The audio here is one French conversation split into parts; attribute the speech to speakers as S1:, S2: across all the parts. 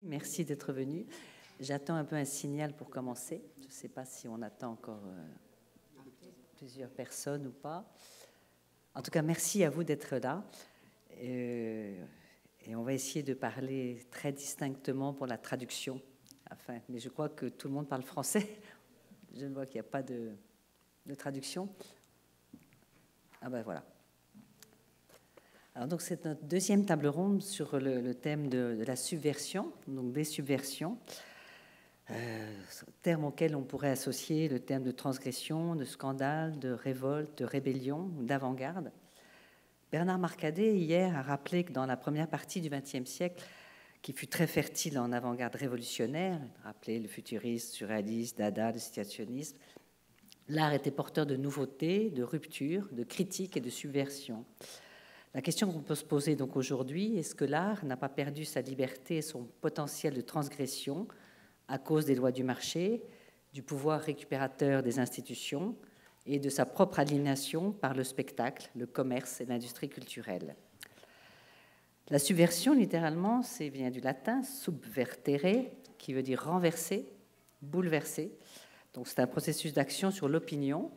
S1: Merci d'être venu. J'attends un peu un signal pour commencer. Je ne sais pas si on attend encore plusieurs personnes ou pas. En tout cas, merci à vous d'être là. Et on va essayer de parler très distinctement pour la traduction. Enfin, mais je crois que tout le monde parle français. Je ne vois qu'il n'y a pas de traduction. Ah ben voilà. Alors donc c'est notre deuxième table ronde sur le thème de la subversion, donc des subversions, terme auquel on pourrait associer le terme de transgression, de scandale, de révolte, de rébellion, d'avant-garde. Bernard Marcadet, hier, a rappelé que dans la première partie du XXe siècle, qui fut très fertile en avant-garde révolutionnaire, rappelé le futurisme, surréaliste, dada, le situationnisme, l'art était porteur de nouveautés, de ruptures, de critiques et de subversion. La question qu'on peut se poser donc aujourd'hui, est-ce que l'art n'a pas perdu sa liberté et son potentiel de transgression à cause des lois du marché, du pouvoir récupérateur des institutions et de sa propre aliénation par le spectacle, le commerce et l'industrie culturelle? La subversion, littéralement, vient du latin subvertere, qui veut dire renverser, bouleverser. Donc c'est un processus d'action sur l'opinion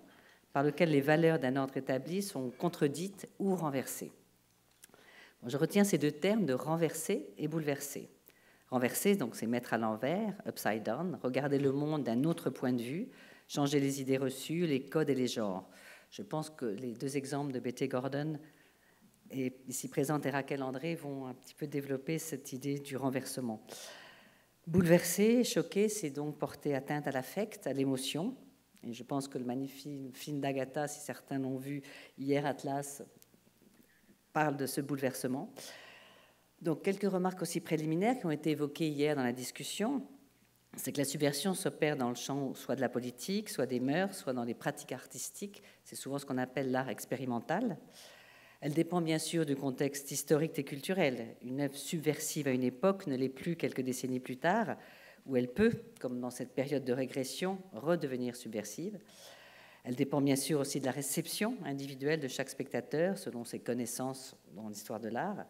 S1: par lequel les valeurs d'un ordre établi sont contredites ou renversées. Je retiens ces deux termes de renverser et bouleverser. Renverser, donc, c'est mettre à l'envers, upside down, regarder le monde d'un autre point de vue, changer les idées reçues, les codes et les genres. Je pense que les deux exemples de Betty Gordon et ici présente et Raquel André vont un petit peu développer cette idée du renversement. Bouleverser, choquer, c'est donc porter atteinte à l'affect, à l'émotion. Et je pense que le magnifique film d'Agatha, si certains l'ont vu hier, Atlas, parle de ce bouleversement. Donc, quelques remarques aussi préliminaires qui ont été évoquées hier dans la discussion. C'est que la subversion s'opère dans le champ soit de la politique, soit des mœurs, soit dans les pratiques artistiques. C'est souvent ce qu'on appelle l'art expérimental. Elle dépend bien sûr du contexte historique et culturel. Une œuvre subversive à une époque ne l'est plus quelques décennies plus tard, où elle peut, comme dans cette période de régression, redevenir subversive. Elle dépend bien sûr aussi de la réception individuelle de chaque spectateur, selon ses connaissances dans l'histoire de l'art.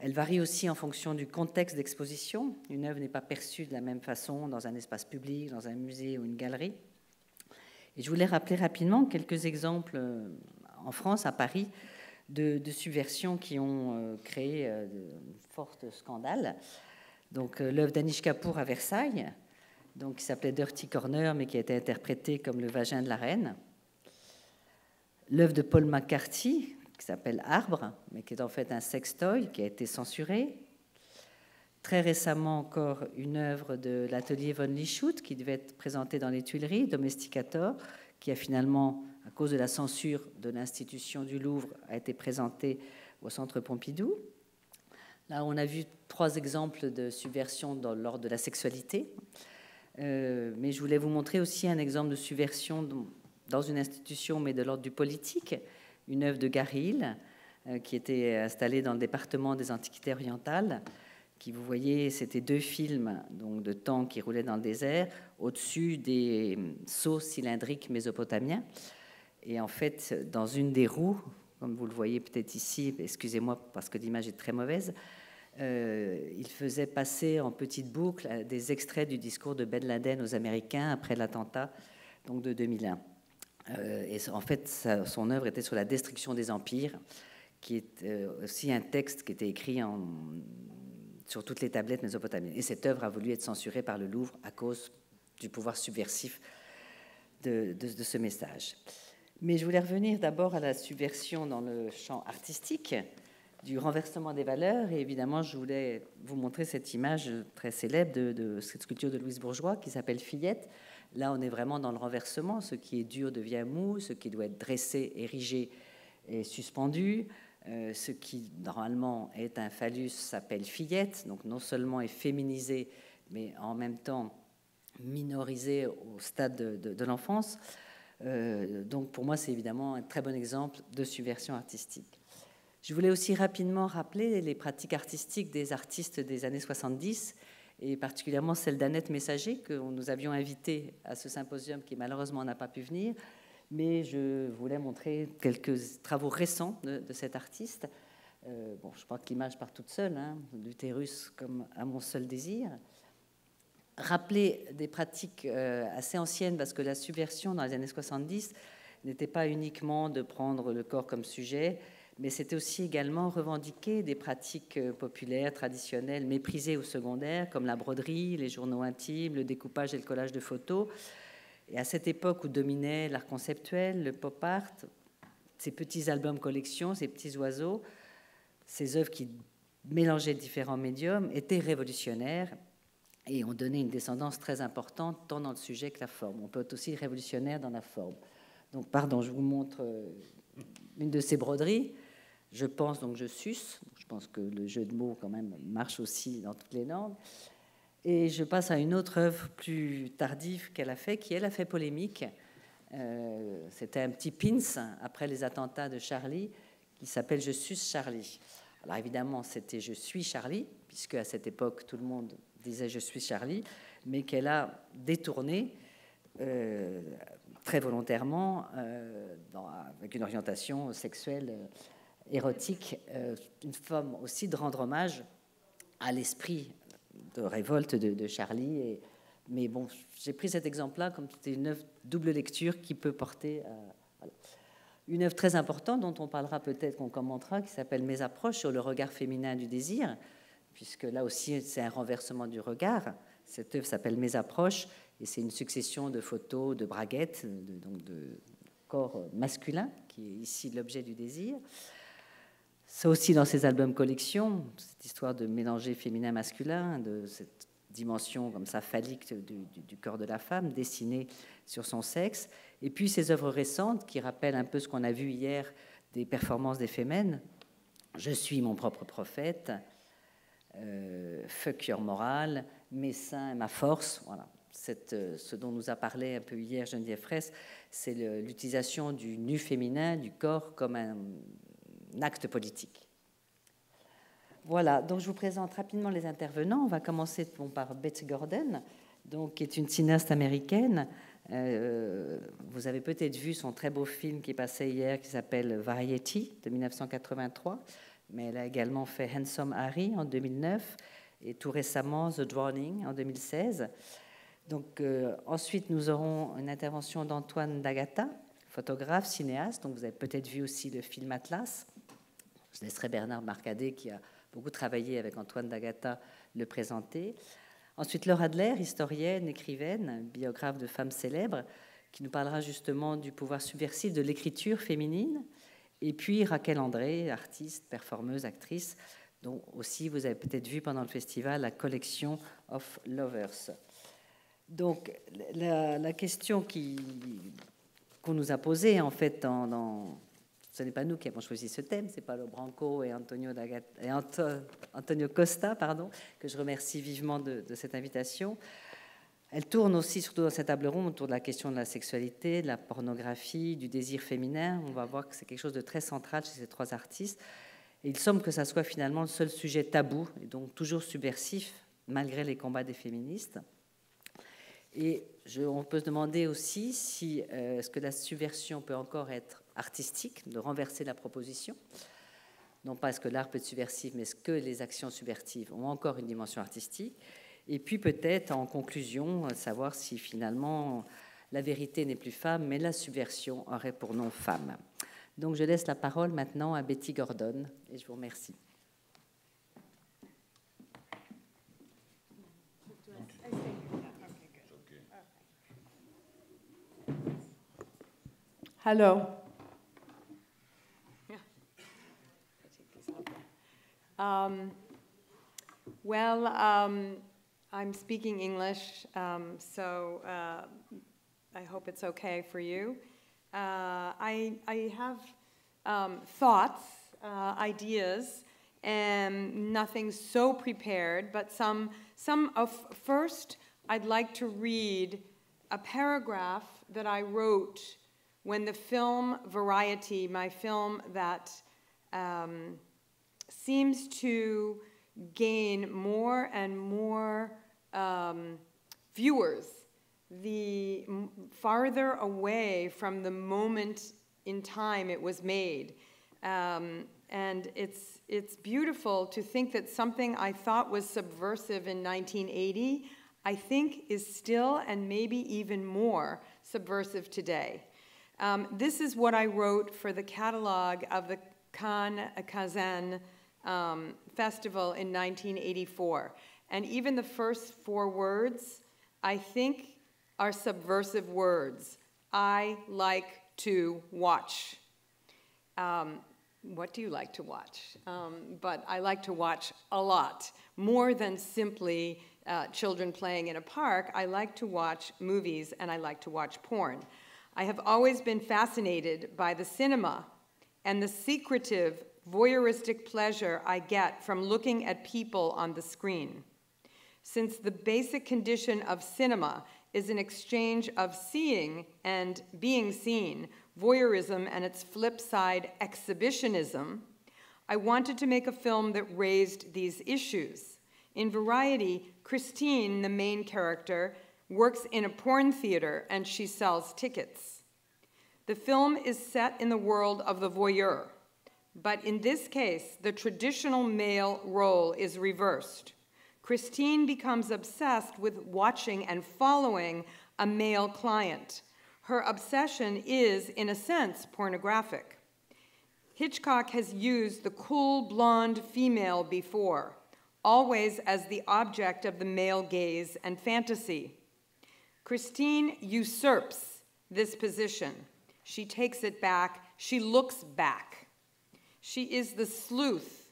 S1: Elle varie aussi en fonction du contexte d'exposition. Une œuvre n'est pas perçue de la même façon dans un espace public, dans un musée ou une galerie. Et je voulais rappeler rapidement quelques exemples en France, à Paris, de subversions qui ont créé de forts scandales. Donc l'œuvre d'Anish Kapoor à Versailles, donc, qui s'appelait Dirty Corner, mais qui a été interprétée comme le vagin de la reine. L'œuvre de Paul McCarthy, qui s'appelle Arbre, mais qui est en fait un sextoy, qui a été censuré. Très récemment encore, une œuvre de l'atelier von Lieshout, qui devait être présentée dans les Tuileries, Domesticator, qui a finalement, à cause de la censure de l'institution du Louvre, a été présentée au Centre Pompidou. Là, on a vu 3 exemples de subversion dans l'ordre de la sexualité. Mais je voulais vous montrer aussi un exemple de subversion dans une institution, mais de l'ordre du politique, une œuvre de Gary Hill, qui était installée dans le département des Antiquités orientales, qui, vous voyez, c'était 2 films donc, de temps qui roulaient dans le désert, au-dessus des sceaux cylindriques mésopotamiens. Et en fait, dans une des roues, comme vous le voyez peut-être ici, excusez-moi parce que l'image est très mauvaise, il faisait passer en petite boucle des extraits du discours de Ben Laden aux Américains après l'attentat donc de 2001. Et en fait, son œuvre était sur la destruction des empires, qui est aussi un texte qui était écrit sur toutes les tablettes mésopotamiennes. Et cette œuvre a voulu être censurée par le Louvre à cause du pouvoir subversif de ce message. Mais je voulais revenir d'abord à la subversion dans le champ artistique, du renversement des valeurs. Et évidemment, je voulais vous montrer cette image très célèbre de cette sculpture de Louise Bourgeois qui s'appelle Fillette. Là, on est vraiment dans le renversement. Ce qui est dur devient mou, ce qui doit être dressé, érigé est suspendu. Ce qui, normalement, est un phallus s'appelle fillette. Donc, non seulement est féminisé, mais en même temps minorisé au stade de l'enfance. Donc, pour moi, c'est évidemment un très bon exemple de subversion artistique. Je voulais aussi rapidement rappeler les pratiques artistiques des artistes des années 70, et particulièrement celle d'Annette Messager, que nous avions invitée à ce symposium, qui malheureusement n'a pas pu venir. Mais je voulais montrer quelques travaux récents de cet artiste. Bon, je crois que l'image part toute seule, hein, l'utérus comme à mon seul désir. Rappeler des pratiques assez anciennes, parce que la subversion dans les années 70 n'était pas uniquement de prendre le corps comme sujet, mais c'était aussi également revendiquer des pratiques populaires, traditionnelles, méprisées ou secondaires, comme la broderie, les journaux intimes, le découpage et le collage de photos. Et à cette époque où dominait l'art conceptuel, le pop art, ces petits albums collections, ces petits oiseaux, ces œuvres qui mélangeaient différents médiums, étaient révolutionnaires et ont donné une descendance très importante tant dans le sujet que la forme. On peut être aussi révolutionnaire dans la forme. Donc, pardon, je vous montre une de ces broderies. Je pense, donc je suce. Je pense que le jeu de mots, quand même, marche aussi dans toutes les langues. Et je passe à une autre œuvre plus tardive qu'elle a fait, qui, elle, a fait polémique. C'était un petit pins après les attentats de Charlie, qui s'appelle « Je suce Charlie ». Alors évidemment, c'était « Je suis Charlie », puisque à cette époque, tout le monde disait « Je suis Charlie », mais qu'elle a détourné très volontairement avec une orientation sexuelle érotique, une forme aussi de rendre hommage à l'esprit de révolte de Charlie. Mais bon, j'ai pris cet exemple-là comme c'était une œuvre double lecture qui peut porter à... Voilà. Une œuvre très importante dont on parlera peut-être, qu'on commentera, qui s'appelle « Mes approches sur le regard féminin du désir », puisque là aussi c'est un renversement du regard. Cette œuvre s'appelle « Mes approches » et c'est une succession de photos de braguettes, donc de corps masculin, qui est ici l'objet du désir. C'est aussi dans ces albums collections, cette histoire de mélanger féminin-masculin, de cette dimension comme ça phallique du corps de la femme, dessinée sur son sexe. Et puis ces œuvres récentes qui rappellent un peu ce qu'on a vu hier des performances des Femmes. Je suis mon propre prophète, Fuck your morale, Mes seins et ma force. Voilà. Ce dont nous a parlé un peu hier Geneviève Fraisse, c'est l'utilisation du nu féminin, du corps, comme un acte politique. Voilà, donc je vous présente rapidement les intervenants. On va commencer par Betty Gordon, donc, qui est une cinéaste américaine. Vous avez peut-être vu son très beau film qui est passé hier, qui s'appelle Variety, de 1983, mais elle a également fait Handsome Harry en 2009 et tout récemment The Drowning en 2016. Donc, ensuite, nous aurons une intervention d'Antoine D'Agata, photographe, cinéaste. Donc, vous avez peut-être vu aussi le film Atlas. Je laisserai Bernard Marcadet, qui a beaucoup travaillé avec Antoine D'Agata, le présenter. Ensuite, Laura Adler, historienne, écrivaine, biographe de femmes célèbres, qui nous parlera justement du pouvoir subversif de l'écriture féminine. Et puis Raquel André, artiste, performeuse, actrice, dont aussi vous avez peut-être vu pendant le festival la collection of Lovers. Donc, la question qu'on nous a posée, en fait, ce n'est pas nous qui avons choisi ce thème, c'est Paolo Branco et Antonio Costa, que je remercie vivement de cette invitation. Elle tourne aussi, surtout dans cette table ronde, autour de la question de la sexualité, de la pornographie, du désir féminin. On va voir que c'est quelque chose de très central chez ces trois artistes. Et il semble que ça soit finalement le seul sujet tabou, et donc toujours subversif, malgré les combats des féministes. Et on peut se demander aussi si est-ce que la subversion peut encore être artistique, de renverser la proposition. Non pas est-ce que l'art peut être subversif, mais est-ce que les actions subversives ont encore une dimension artistique. Et puis peut-être, en conclusion, savoir si finalement la vérité n'est plus femme, mais la subversion aurait pour nom femme. Donc je laisse la parole maintenant à Betty Gordon, et je vous remercie.
S2: Hello. I'm speaking English, so I hope it's okay for you. I have thoughts, ideas, and nothing so prepared, but first I'd like to read a paragraph that I wrote when the film Variety, my film that seems to gain more and more viewers the farther away from the moment in time it was made. And it's it's beautiful to think that something I thought was subversive in 1980, I think is still and maybe even more subversive today. This is what I wrote for the catalog of the Cannes Kazan Festival in 1984. And even the first 4 words, I think, are subversive words. I like to watch. What do you like to watch? But I like to watch a lot, more than simply children playing in a park. I like to watch movies and I like to watch porn. I have always been fascinated by the cinema and the secretive, voyeuristic pleasure I get from looking at people on the screen. Since the basic condition of cinema is an exchange of seeing and being seen, voyeurism and its flip side, exhibitionism, I wanted to make a film that raised these issues. In Variety, Christine, the main character, works in a porn theater and she sells tickets. The film is set in the world of the voyeur, but in this case, the traditional male role is reversed. Christine becomes obsessed with watching and following a male client. Her obsession is, in a sense, pornographic. Hitchcock has used the cool blonde female before, always as the object of the male gaze and fantasy. Christine usurps this position. She takes it back. She looks back. She is the sleuth,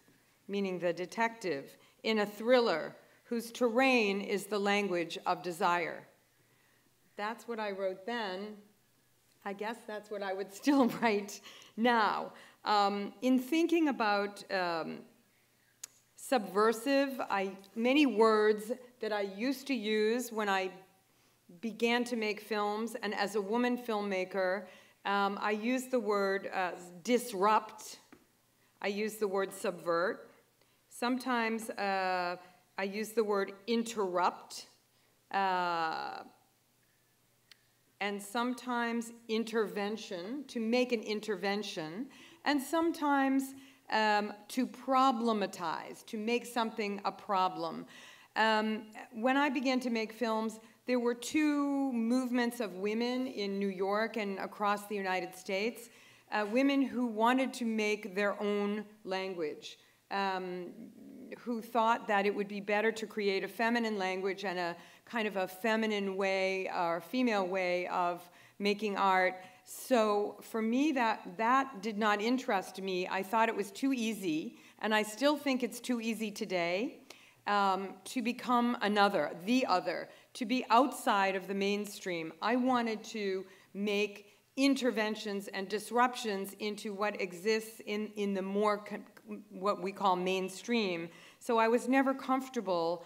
S2: meaning the detective, in a thriller whose terrain is the language of desire. That's what I wrote then. I guess that's what I would still write now. In thinking about subversive, many words that I used to use when I began to make films, and as a woman filmmaker, I use the word disrupt. I use the word subvert. Sometimes I use the word interrupt, and sometimes intervention, to make an intervention, and sometimes to problematize, to make something a problem. When I began to make films, there were 2 movements of women in New York and across the United States, women who wanted to make their own language, who thought that it would be better to create a feminine language and a kind of a feminine way or female way of making art. So for me, that did not interest me. I thought it was too easy, and I still think it's too easy today, to become the other, to be outside of the mainstream. I wanted to make interventions and disruptions into what exists in the more what we call mainstream. So I was never comfortable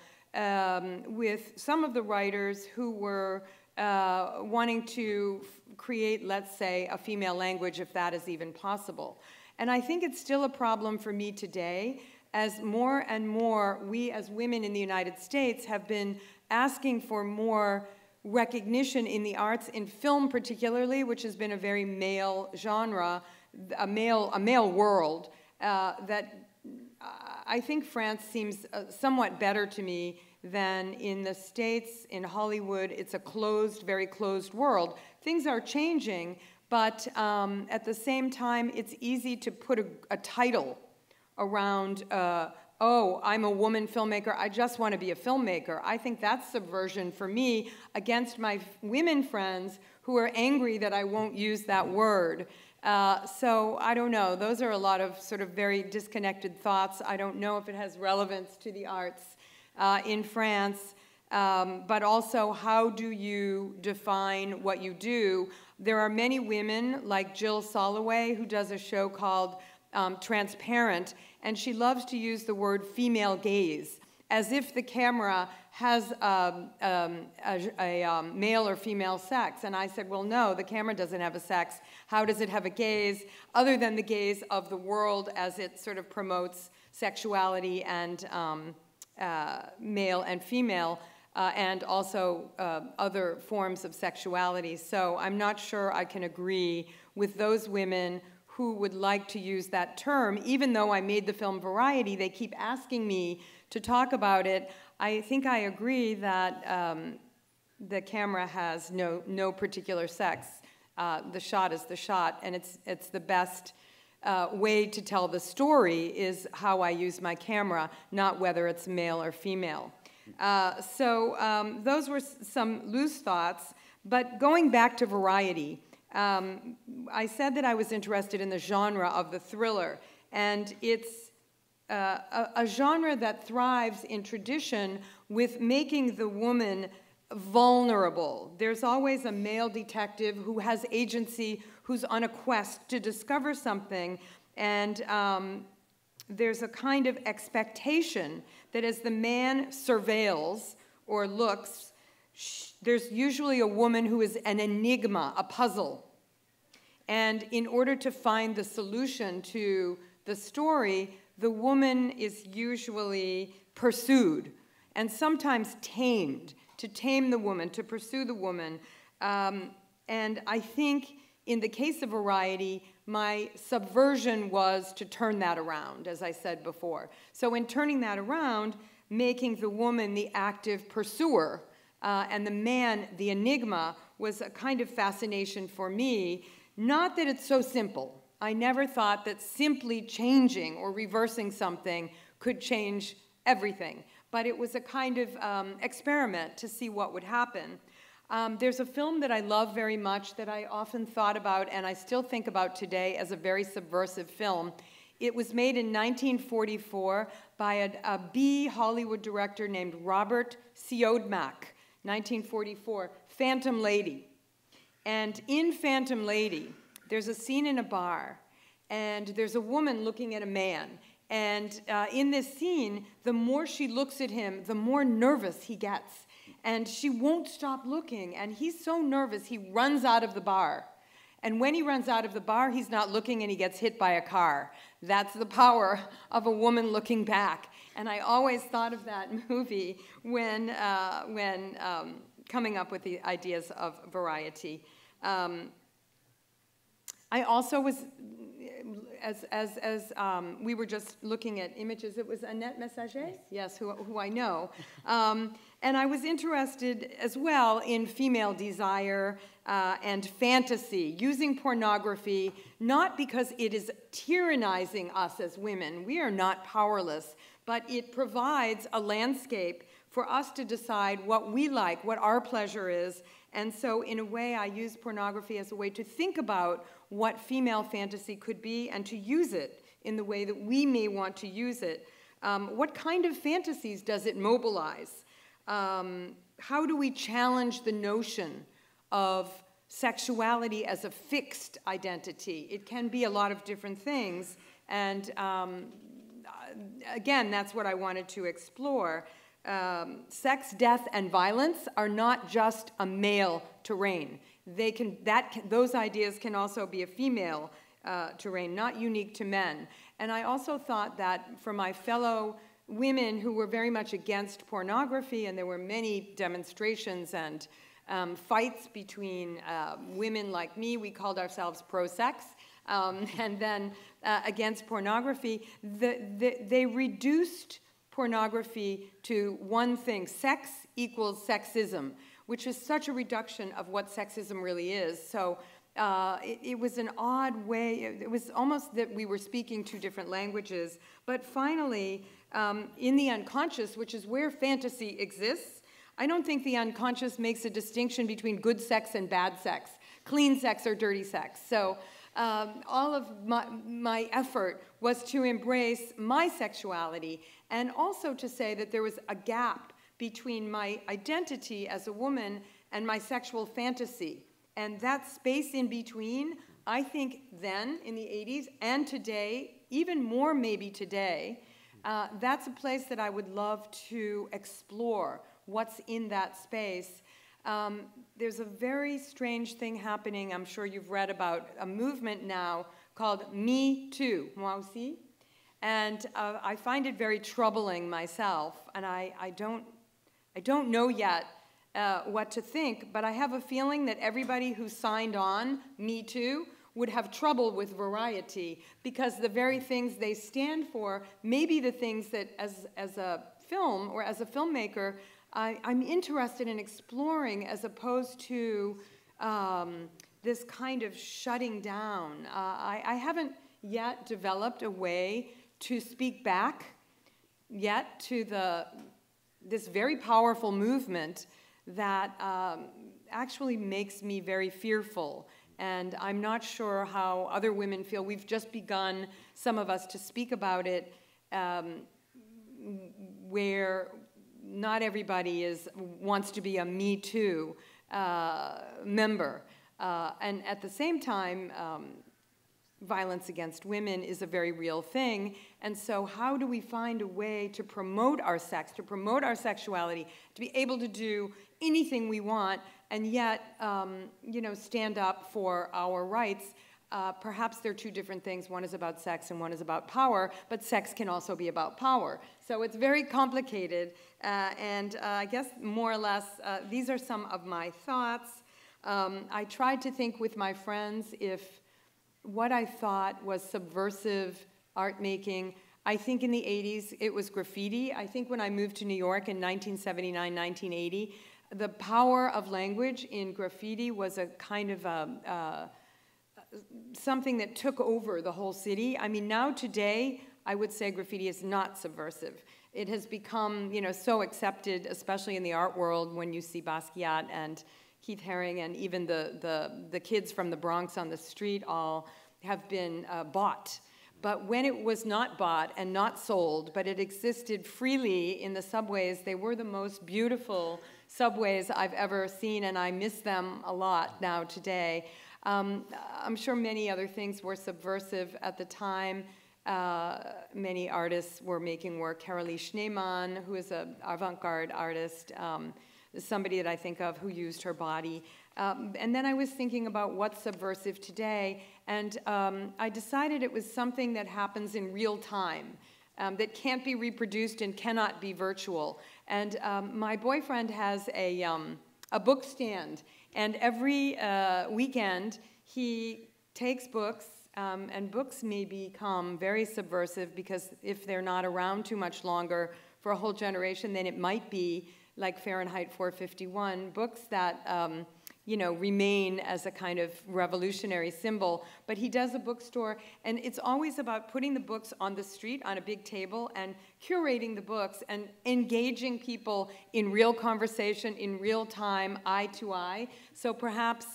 S2: with some of the writers who were wanting to create, let's say, a female language, if that is even possible. And I think it's still a problem for me today, as more and more we as women in the United States have been asking for more recognition in the arts, in film particularly, which has been a very male genre, a male world, that I think France seems somewhat better to me than in the States. In Hollywood, it's a closed, very closed world. Things are changing, but at the same time, it's easy to put a title around, oh, I'm a woman filmmaker, I just want to be a filmmaker. I think that's subversion for me against my women friends who are angry that I won't use that word. So I don't know. Those are a lot of sort of very disconnected thoughts. I don't know if it has relevance to the arts in France, but also how do you define what you do? There are many women like Jill Soloway who does a show called Transparent, and she loves to use the word female gaze as if the camera has a male or female sex. And I said, well, no, the camera doesn't have a sex. How does it have a gaze other than the gaze of the world as it sort of promotes sexuality and male and female and also other forms of sexuality. So I'm not sure I can agree with those women who would like to use that term. Even though I made the film Variety, they keep asking me to talk about it. I think I agree that the camera has no particular sex. The shot is the shot, and it's the best way to tell the story is how I use my camera, not whether it's male or female. So those were some loose thoughts, but going back to Variety, I said that I was interested in the genre of the thriller, and it's a genre that thrives in tradition with making the woman vulnerable. There's always a male detective who has agency, who's on a quest to discover something, and there's a kind of expectation that as the man surveils or looks, there's usually a woman who is an enigma, a puzzle. And in order to find the solution to the story, the woman is usually pursued and sometimes tamed, to tame the woman, to pursue the woman. And I think in the case of Variety, my subversion was to turn that around, as I said before. So in turning that around, making the woman the active pursuer and the man the enigma was a kind of fascination for me. Not that it's so simple. I never thought that simply changing or reversing something could change everything. But it was a kind of experiment to see what would happen. There's a film that I love very much that I often thought about and I still think about today as a very subversive film. It was made in 1944 by a B Hollywood director named Robert Siodmak, 1944, Phantom Lady. And in Phantom Lady, there's a scene in a bar, and there's a woman looking at a man. And in this scene, the more she looks at him, the more nervous he gets. And she won't stop looking, and he's so nervous, he runs out of the bar. And when he runs out of the bar, he's not looking and he gets hit by a car. That's the power of a woman looking back. And I always thought of that movie when coming up with the ideas of Variety. I also was, as we were just looking at images, it was Annette Messager, yes, who I know. And I was interested as well in female desire and fantasy, using pornography, not because it is tyrannizing us as women. We are not powerless, but it provides a landscape for us to decide what we like, what our pleasure is. And so in a way, I use pornography as a way to think about what female fantasy could be and to use it in the way that we may want to use it. What kind of fantasies does it mobilize? How do we challenge the notion of sexuality as a fixed identity? It can be a lot of different things. And again, that's what I wanted to explore. Sex, death, and violence are not just a male terrain. Those ideas can also be a female terrain, not unique to men. And I also thought that for my fellow women who were very much against pornography, and there were many demonstrations and fights between women like me, we called ourselves pro-sex, and then against pornography, they reduced pornography to one thing: sex equals sexism, which is such a reduction of what sexism really is. So it was an odd way. It was almost that we were speaking two different languages. But finally, in the unconscious, which is where fantasy exists, I don't think the unconscious makes a distinction between good sex and bad sex, clean sex or dirty sex. So all of my effort was to embrace my sexuality and also to say that there was a gap between my identity as a woman and my sexual fantasy. And that space in between, I think then in the 80s and today, even more maybe today, that's a place that I would love to explore, what's in that space. There's a very strange thing happening, I'm sure you've read about, a movement now called Me Too, moi aussi. And I find it very troubling myself, and I don't know yet what to think, but I have a feeling that everybody who signed on Me Too would have trouble with variety, because the very things they stand for may be the things that as a film or as a filmmaker I'm interested in exploring, as opposed to this kind of shutting down. I haven't yet developed a way to speak back yet to this very powerful movement that actually makes me very fearful. And I'm not sure how other women feel. We've just begun, some of us, to speak about it, where not everybody wants to be a Me Too member. And at the same time, violence against women is a very real thing. And so how do we find a way to promote our sex, to promote our sexuality, to be able to do anything we want, and yet, you know, stand up for our rights? Perhaps they're two different things. One is about sex and one is about power, but sex can also be about power. So it's very complicated, and I guess more or less these are some of my thoughts. I tried to think with my friends if what I thought was subversive art making. I think in the 80s it was graffiti. I think when I moved to New York in 1979, 1980, the power of language in graffiti was a kind of something that took over the whole city. I mean, now today, I would say graffiti is not subversive. It has become, you know, so accepted, especially in the art world, when you see Basquiat and Keith Haring and even the kids from the Bronx on the street all have been bought. But when it was not bought and not sold, but it existed freely in the subways, they were the most beautiful subways I've ever seen, and I miss them a lot now today. I'm sure many other things were subversive at the time. Many artists were making work. Carolee Schneemann, who is an avant-garde artist, is somebody that I think of who used her body. And then I was thinking about what's subversive today, and I decided it was something that happens in real time, that can't be reproduced and cannot be virtual. And my boyfriend has a book stand, and every weekend he takes books, and books may become very subversive, because if they're not around too much longer for a whole generation, then it might be like Fahrenheit 451, books that you know, remain as a kind of revolutionary symbol. But he does a bookstore, and it's always about putting the books on the street on a big table and curating the books and engaging people in real conversation, in real time, eye to eye. So perhaps,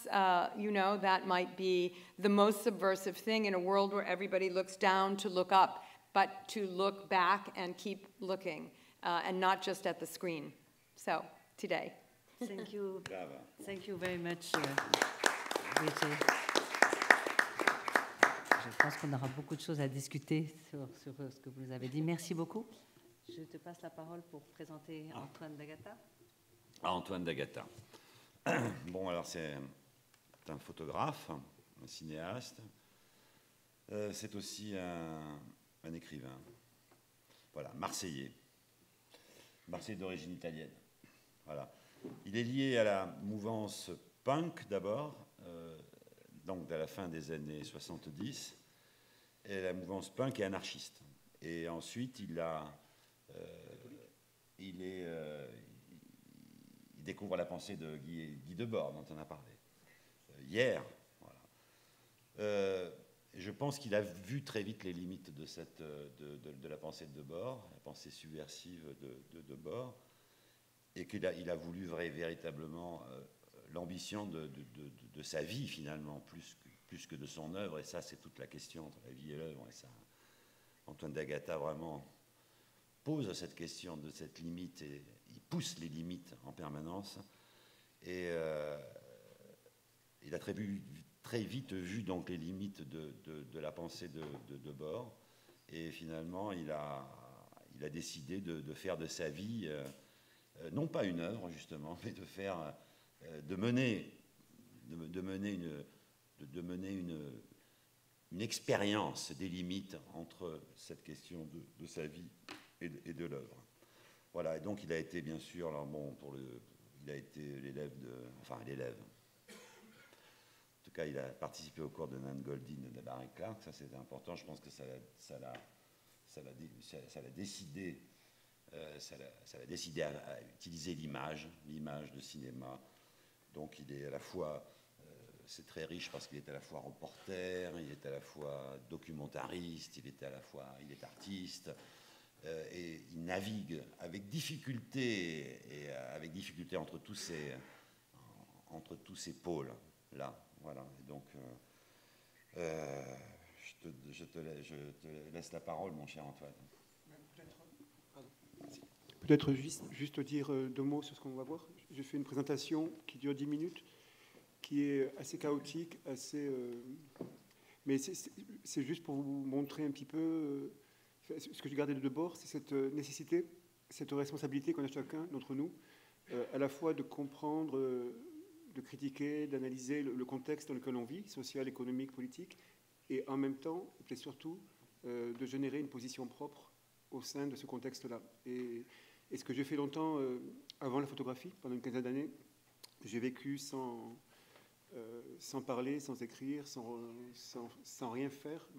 S2: you know, that might be the most subversive thing in a world where everybody looks down to look up, but to look back and keep looking, and not just at the screen. So, today.
S1: Thank you. Thank you very much, Brigitte. Je pense qu'on aura beaucoup de choses à discuter sur ce que vous nous avez dit. Merci beaucoup. Je te passe la parole pour présenter Antoine D'Agata.
S3: Antoine D'Agata. Bon, alors c'est un photographe, un cinéaste. C'est aussi un écrivain. Voilà, marseillais. Marseillais d'origine italienne. Voilà. Il est lié à la mouvance punk d'abord, donc à la fin des années 70, et la mouvance punk et anarchiste. Et ensuite, il découvre la pensée de Guy Debord, dont on a parlé hier. Voilà. Je pense qu'il a vu très vite les limites de la pensée de Debord, la pensée subversive de Debord, et qu'il a voulu véritablement l'ambition de sa vie, finalement, plus que de son œuvre. Et ça, c'est toute la question entre la vie et l'œuvre. Et ça, Antoine D'Agata vraiment pose cette question de cette limite, et il pousse les limites en permanence. Et il a très vite vu donc les limites de la pensée de Debord. Et finalement, il a décidé de faire de sa vie... non pas une œuvre, justement, mais de mener une expérience des limites entre cette question de sa vie et de l'œuvre. Voilà, et donc il a été, bien sûr, alors bon, il a été l'élève cas, il a participé au cours de Nan Goldin et de Barry Clark. Ça, c'était important. Je pense que ça l'a décidé à utiliser l'image de cinéma. Donc, il est à la fois, c'est très riche parce qu'il est à la fois reporter, il est à la fois documentariste, il est artiste. Et il navigue avec difficulté entre tous ces pôles là, voilà. Et donc je te laisse la parole, mon cher Antoine.
S4: Peut-être juste dire 2 mots sur ce qu'on va voir. J'ai fait une présentation qui dure 10 minutes, qui est assez chaotique, mais c'est juste pour vous montrer un petit peu. Ce que j'ai gardé de Debord, c'est cette nécessité, cette responsabilité qu'on a chacun d'entre nous, à la fois de comprendre, de critiquer, d'analyser le contexte dans lequel on vit, social, économique, politique, et en même temps, et peut-être surtout, de générer une position propre au sein de ce contexte-là. Et ce que j'ai fait longtemps avant la photographie, pendant une quinzaine d'années, j'ai vécu sans parler, sans écrire, sans rien faire.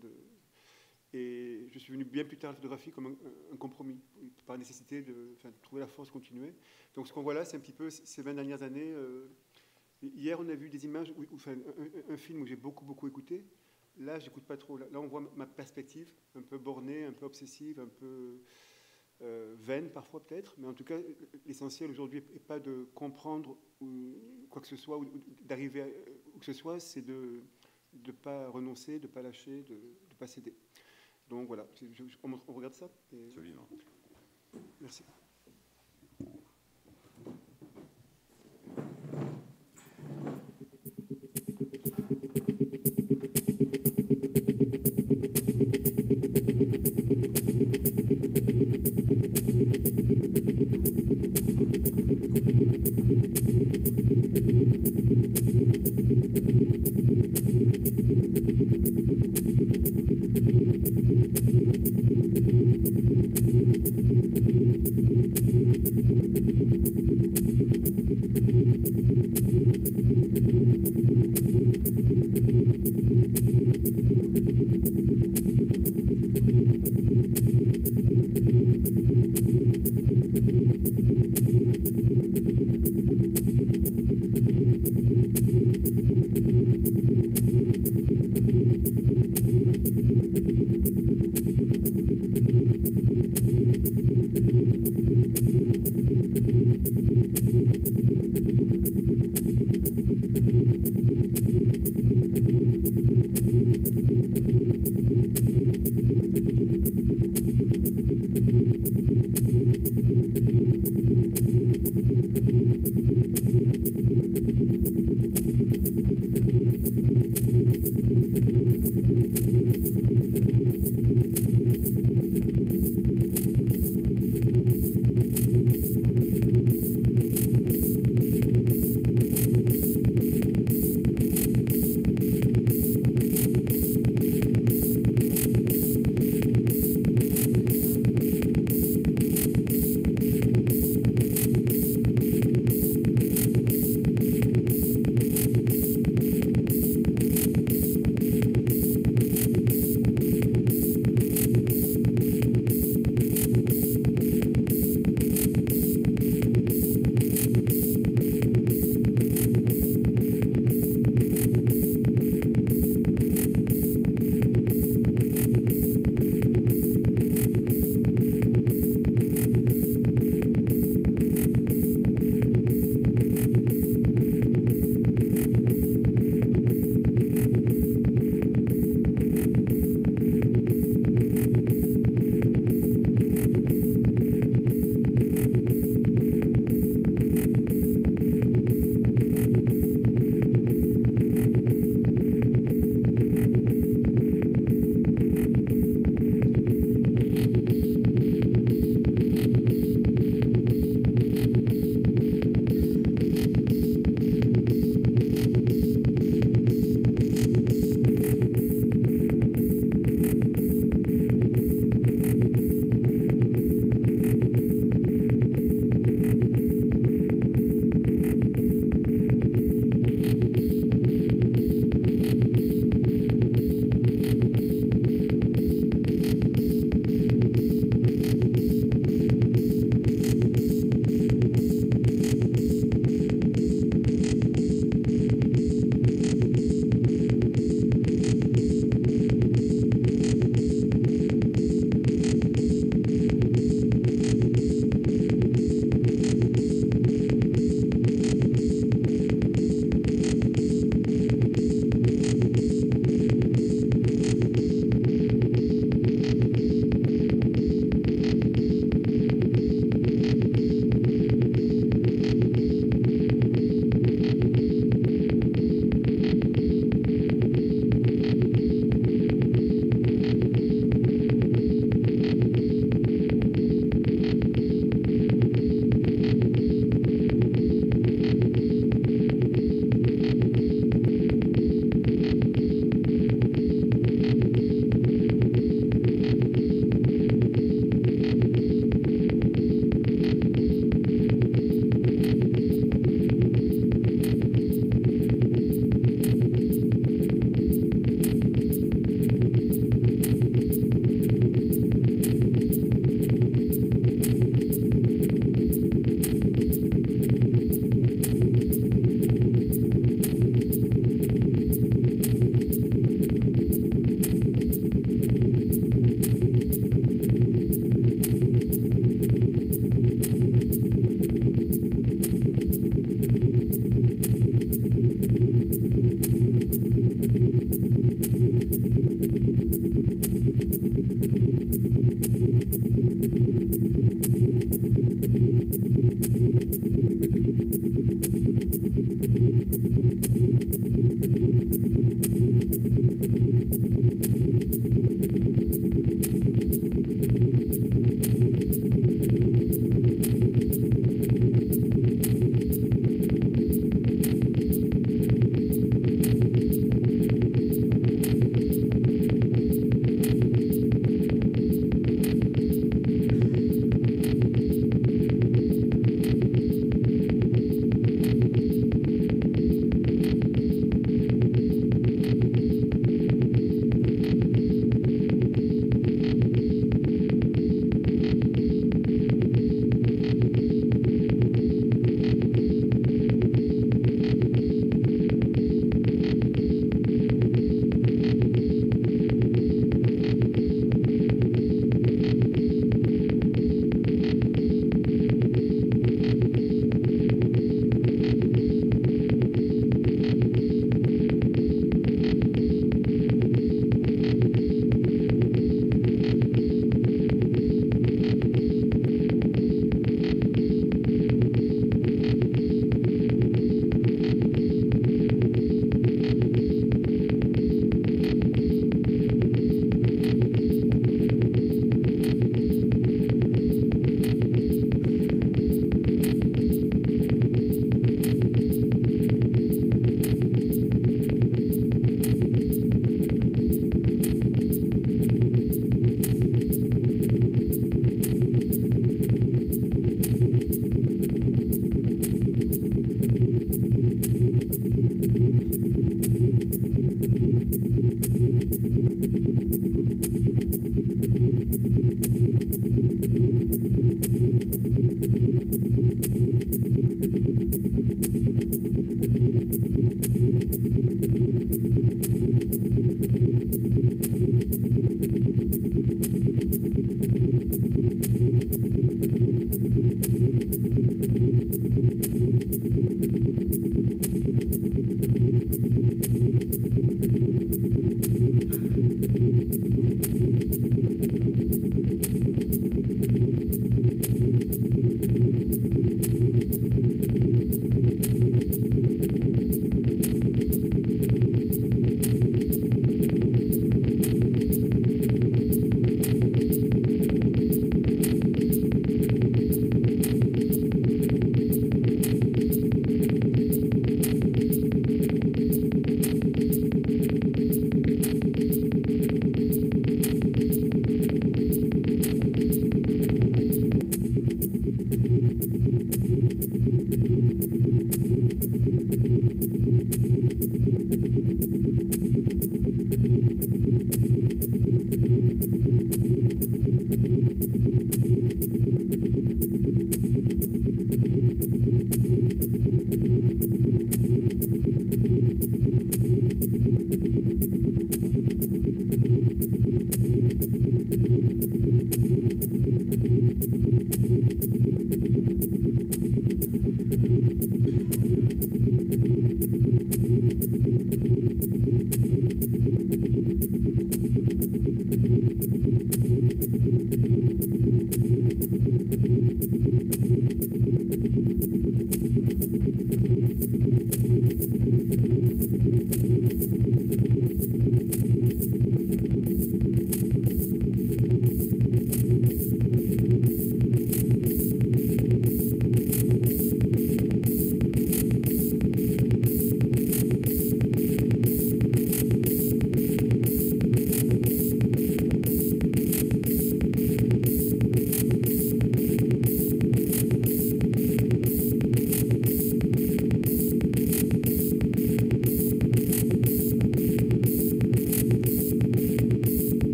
S4: Et je suis venu bien plus tard à la photographie comme un compromis, par nécessité de trouver la force de continuer. Donc ce qu'on voit là, c'est un petit peu ces 20 dernières années. Hier, on a vu des images, un film où j'ai beaucoup écouté. Là, j'écoute pas trop. Là, on voit ma perspective, un peu bornée, un peu obsessive, un peu vaine parfois peut-être. Mais en tout cas, l'essentiel aujourd'hui n'est pas de comprendre quoi que ce soit, ou d'arriver à où que ce soit, c'est de ne pas renoncer, de ne pas lâcher, de ne pas céder. Donc voilà, on regarde ça.
S3: Absolument.
S4: Merci.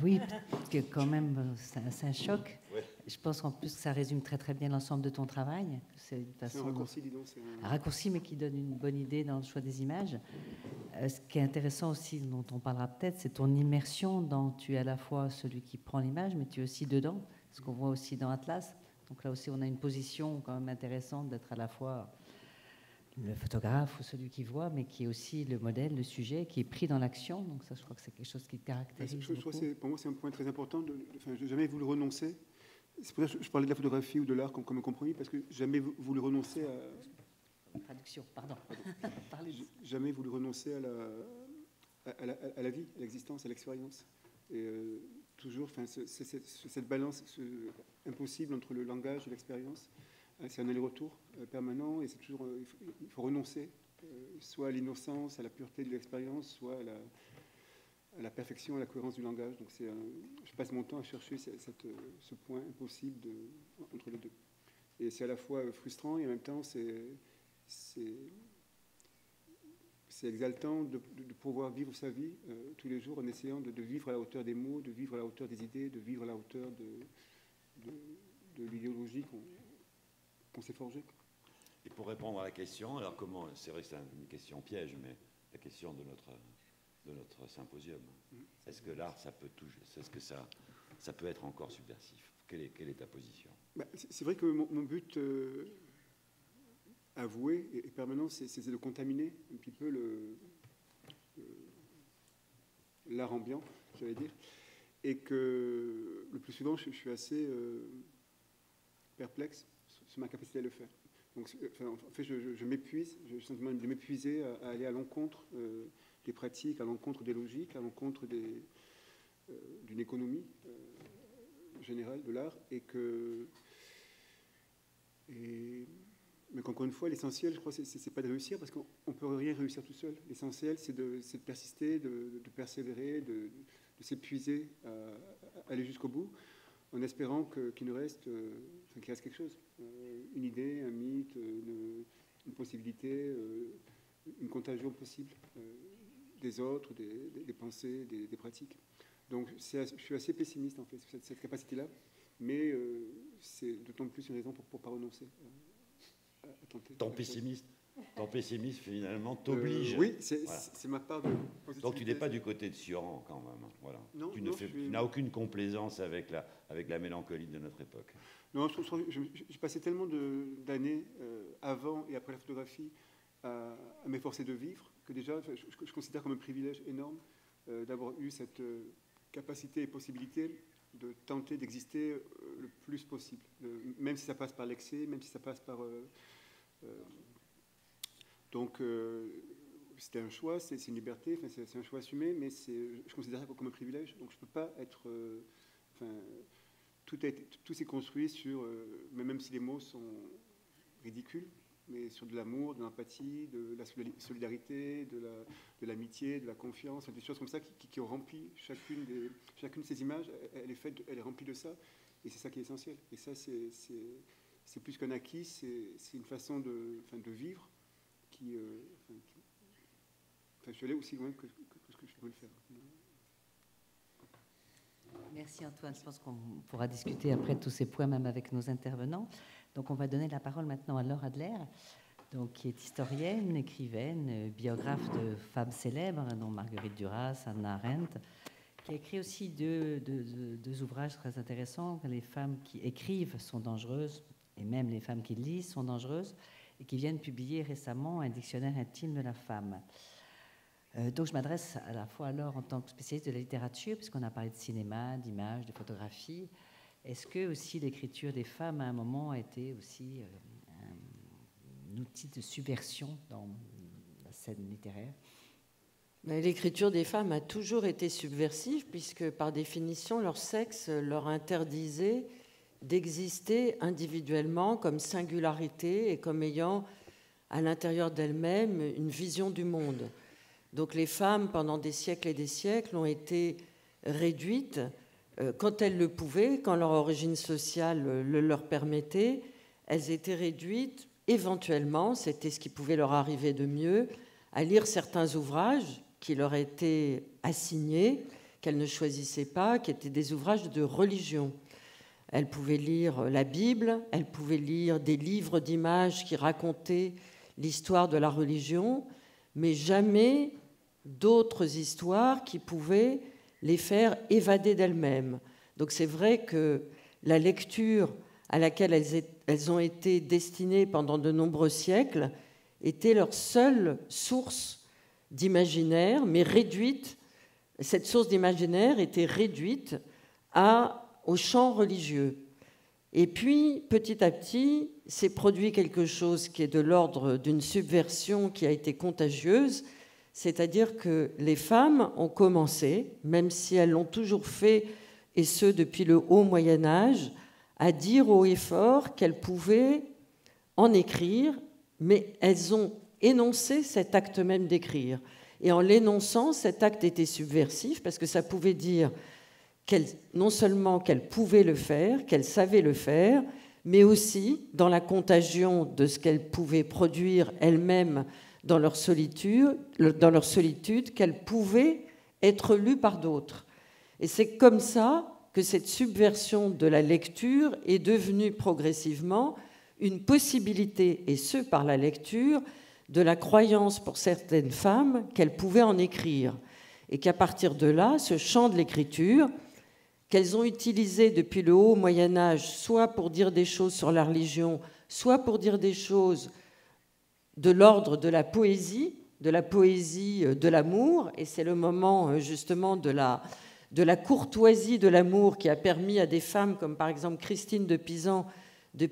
S1: Oui, parce que quand même, c'est un choc.
S3: Ouais.
S1: Je pense qu'en plus, ça résume très très bien l'ensemble de ton travail. C'est une
S4: C'est un
S1: façon,
S4: raccourci, dis donc.
S1: un raccourci, mais qui donne une bonne idée dans le choix des images. Ce qui est intéressant aussi, dont on parlera peut-être, c'est ton immersion dans. Tu es à la fois celui qui prend l'image, mais tu es aussi dedans. Ce qu'on voit aussi dans Atlas. Donc là aussi, on a une position quand même intéressante d'être à la fois le photographe ou celui qui voit, mais qui est aussi le modèle, le sujet, qui est pris dans l'action. Donc ça, je crois que c'est quelque chose qui te caractérise beaucoup.
S4: Pour moi, c'est un point très important. Enfin, je n'ai jamais voulu renoncer. C'est pour ça que je parlais de la photographie ou de l'art comme un compromis, parce que jamais voulu renoncer à...
S1: Traduction, pardon.
S4: Jamais voulu renoncer à la vie, à l'existence, à l'expérience. Et toujours, enfin, cette balance impossible entre le langage et l'expérience. C'est un aller-retour permanent et c'est toujours, il faut renoncer soit à l'innocence, à la pureté de l'expérience, soit à la perfection, à la cohérence du langage. Donc je passe mon temps à chercher ce point impossible entre les deux. Et c'est à la fois frustrant et en même temps c'est exaltant de pouvoir vivre sa vie tous les jours en essayant de vivre à la hauteur des mots, de vivre à la hauteur des idées, de vivre à la hauteur de l'idéologie qu'on s'est forgé.
S3: Et pour répondre à la question, alors comment, c'est vrai que c'est une question piège, mais la question de notre symposium, est-ce que l'art, ça peut toucher, est-ce que ça peut être encore subversif? Quelle est ta position?
S4: C'est vrai que mon but avoué et permanent, c'est de contaminer un petit peu l'art ambiant, j'allais dire, et que le plus souvent, je suis assez perplexe sur ma capacité à le faire. Donc, en fait, je m'épuise, j'ai le sentiment de m'épuiser à aller à l'encontre des pratiques, à l'encontre des logiques, à l'encontre d'une économie générale de l'art, mais qu'encore une fois, l'essentiel, je crois, c'est pas de réussir, parce qu'on ne peut rien réussir tout seul. L'essentiel, c'est de persister, de persévérer, de s'épuiser, à aller jusqu'au bout, en espérant qu'il nous reste, qu'il reste quelque chose, une idée, un mythe, une possibilité, une contagion possible des autres, des pensées, des pratiques. Donc je suis assez pessimiste en fait sur cette capacité-là, mais c'est d'autant plus une raison pour ne pas renoncer à tenter.
S3: Tant pessimiste? Ton pessimisme, finalement, t'oblige.
S4: Oui,
S3: Voilà.
S4: c'est ma part de positivité.
S3: Donc tu n'es pas du côté de Sioran, quand même. Voilà.
S4: Non,
S3: Tu
S4: non,
S3: n'as aucune complaisance avec la mélancolie de notre époque.
S4: Non, j'ai passé tellement d'années avant et après la photographie à m'efforcer de vivre que déjà, je considère comme un privilège énorme d'avoir eu cette capacité et possibilité de tenter d'exister le plus possible, même si ça passe par l'excès, même si ça passe par... donc, c'était un choix, c'est une liberté, c'est un choix assumé, mais je considère ça comme un privilège, donc je ne peux pas être... tout s'est construit sur, même si les mots sont ridicules, mais sur de l'amour, de l'empathie, de la solidarité, de l'amitié, de la confiance, des choses comme ça qui ont rempli chacune de ces images, elle est remplie de ça, et c'est ça qui est essentiel. Et ça, c'est plus qu'un acquis, c'est une façon de vivre qui... je suis allé aussi loin que ce que je pouvais le faire.
S1: Merci Antoine. Je pense qu'on pourra discuter après de tous ces points, même avec nos intervenants. Donc on va donner la parole maintenant à Laure Adler, donc, qui est historienne, écrivaine, biographe de femmes célèbres, dont Marguerite Duras, Hannah Arendt, qui a écrit aussi deux ouvrages très intéressants. Les femmes qui écrivent sont dangereuses, et même les femmes qui lisent sont dangereuses, et qui viennent publier récemment un dictionnaire intime de la femme. Donc je m'adresse à la fois à Laure en tant que spécialiste de la littérature, puisqu'on a parlé de cinéma, d'images, de photographie. Est-ce que aussi l'écriture des femmes à un moment a été aussi un outil de subversion dans la scène littéraire?
S5: L'écriture des femmes a toujours été subversive, puisque par définition leur sexe leur interdisait d'exister individuellement comme singularité et comme ayant à l'intérieur d'elles-mêmes une vision du monde. Donc les femmes, pendant des siècles et des siècles, ont été réduites, quand elles le pouvaient, quand leur origine sociale le leur permettait, elles étaient réduites éventuellement, c'était ce qui pouvait leur arriver de mieux, à lire certains ouvrages qui leur étaient assignés, qu'elles ne choisissaient pas, qui étaient des ouvrages de religion. Elles pouvaient lire la Bible, elles pouvaient lire des livres d'images qui racontaient l'histoire de la religion, mais jamais d'autres histoires qui pouvaient les faire évader d'elles-mêmes. Donc c'est vrai que la lecture à laquelle elles ont été destinées pendant de nombreux siècles était leur seule source d'imaginaire, mais réduite. Cette source d'imaginaire était réduite au champ religieux. Et puis, petit à petit, s'est produit quelque chose qui est de l'ordre d'une subversion qui a été contagieuse, c'est-à-dire que les femmes ont commencé, même si elles l'ont toujours fait, et ce depuis le haut Moyen-Âge, à dire haut et fort qu'elles pouvaient en écrire, mais elles ont énoncé cet acte même d'écrire. Et en l'énonçant, cet acte était subversif, parce que ça pouvait dire non seulement qu'elles pouvaient le faire, qu'elles savaient le faire, mais aussi, dans la contagion de ce qu'elles pouvaient produire elles-mêmes dans leur solitude, qu'elles pouvaient être lues par d'autres. Et c'est comme ça que cette subversion de la lecture est devenue progressivement une possibilité, et ce par la lecture, de la croyance pour certaines femmes qu'elles pouvaient en écrire. Et qu'à partir de là, ce champ de l'écriture, qu'elles ont utilisé depuis le haut Moyen-Âge, soit pour dire des choses sur la religion, soit pour dire des choses de l'ordre de la poésie de l'amour, et c'est le moment justement de la courtoisie de l'amour qui a permis à des femmes comme par exemple Christine de Pisan de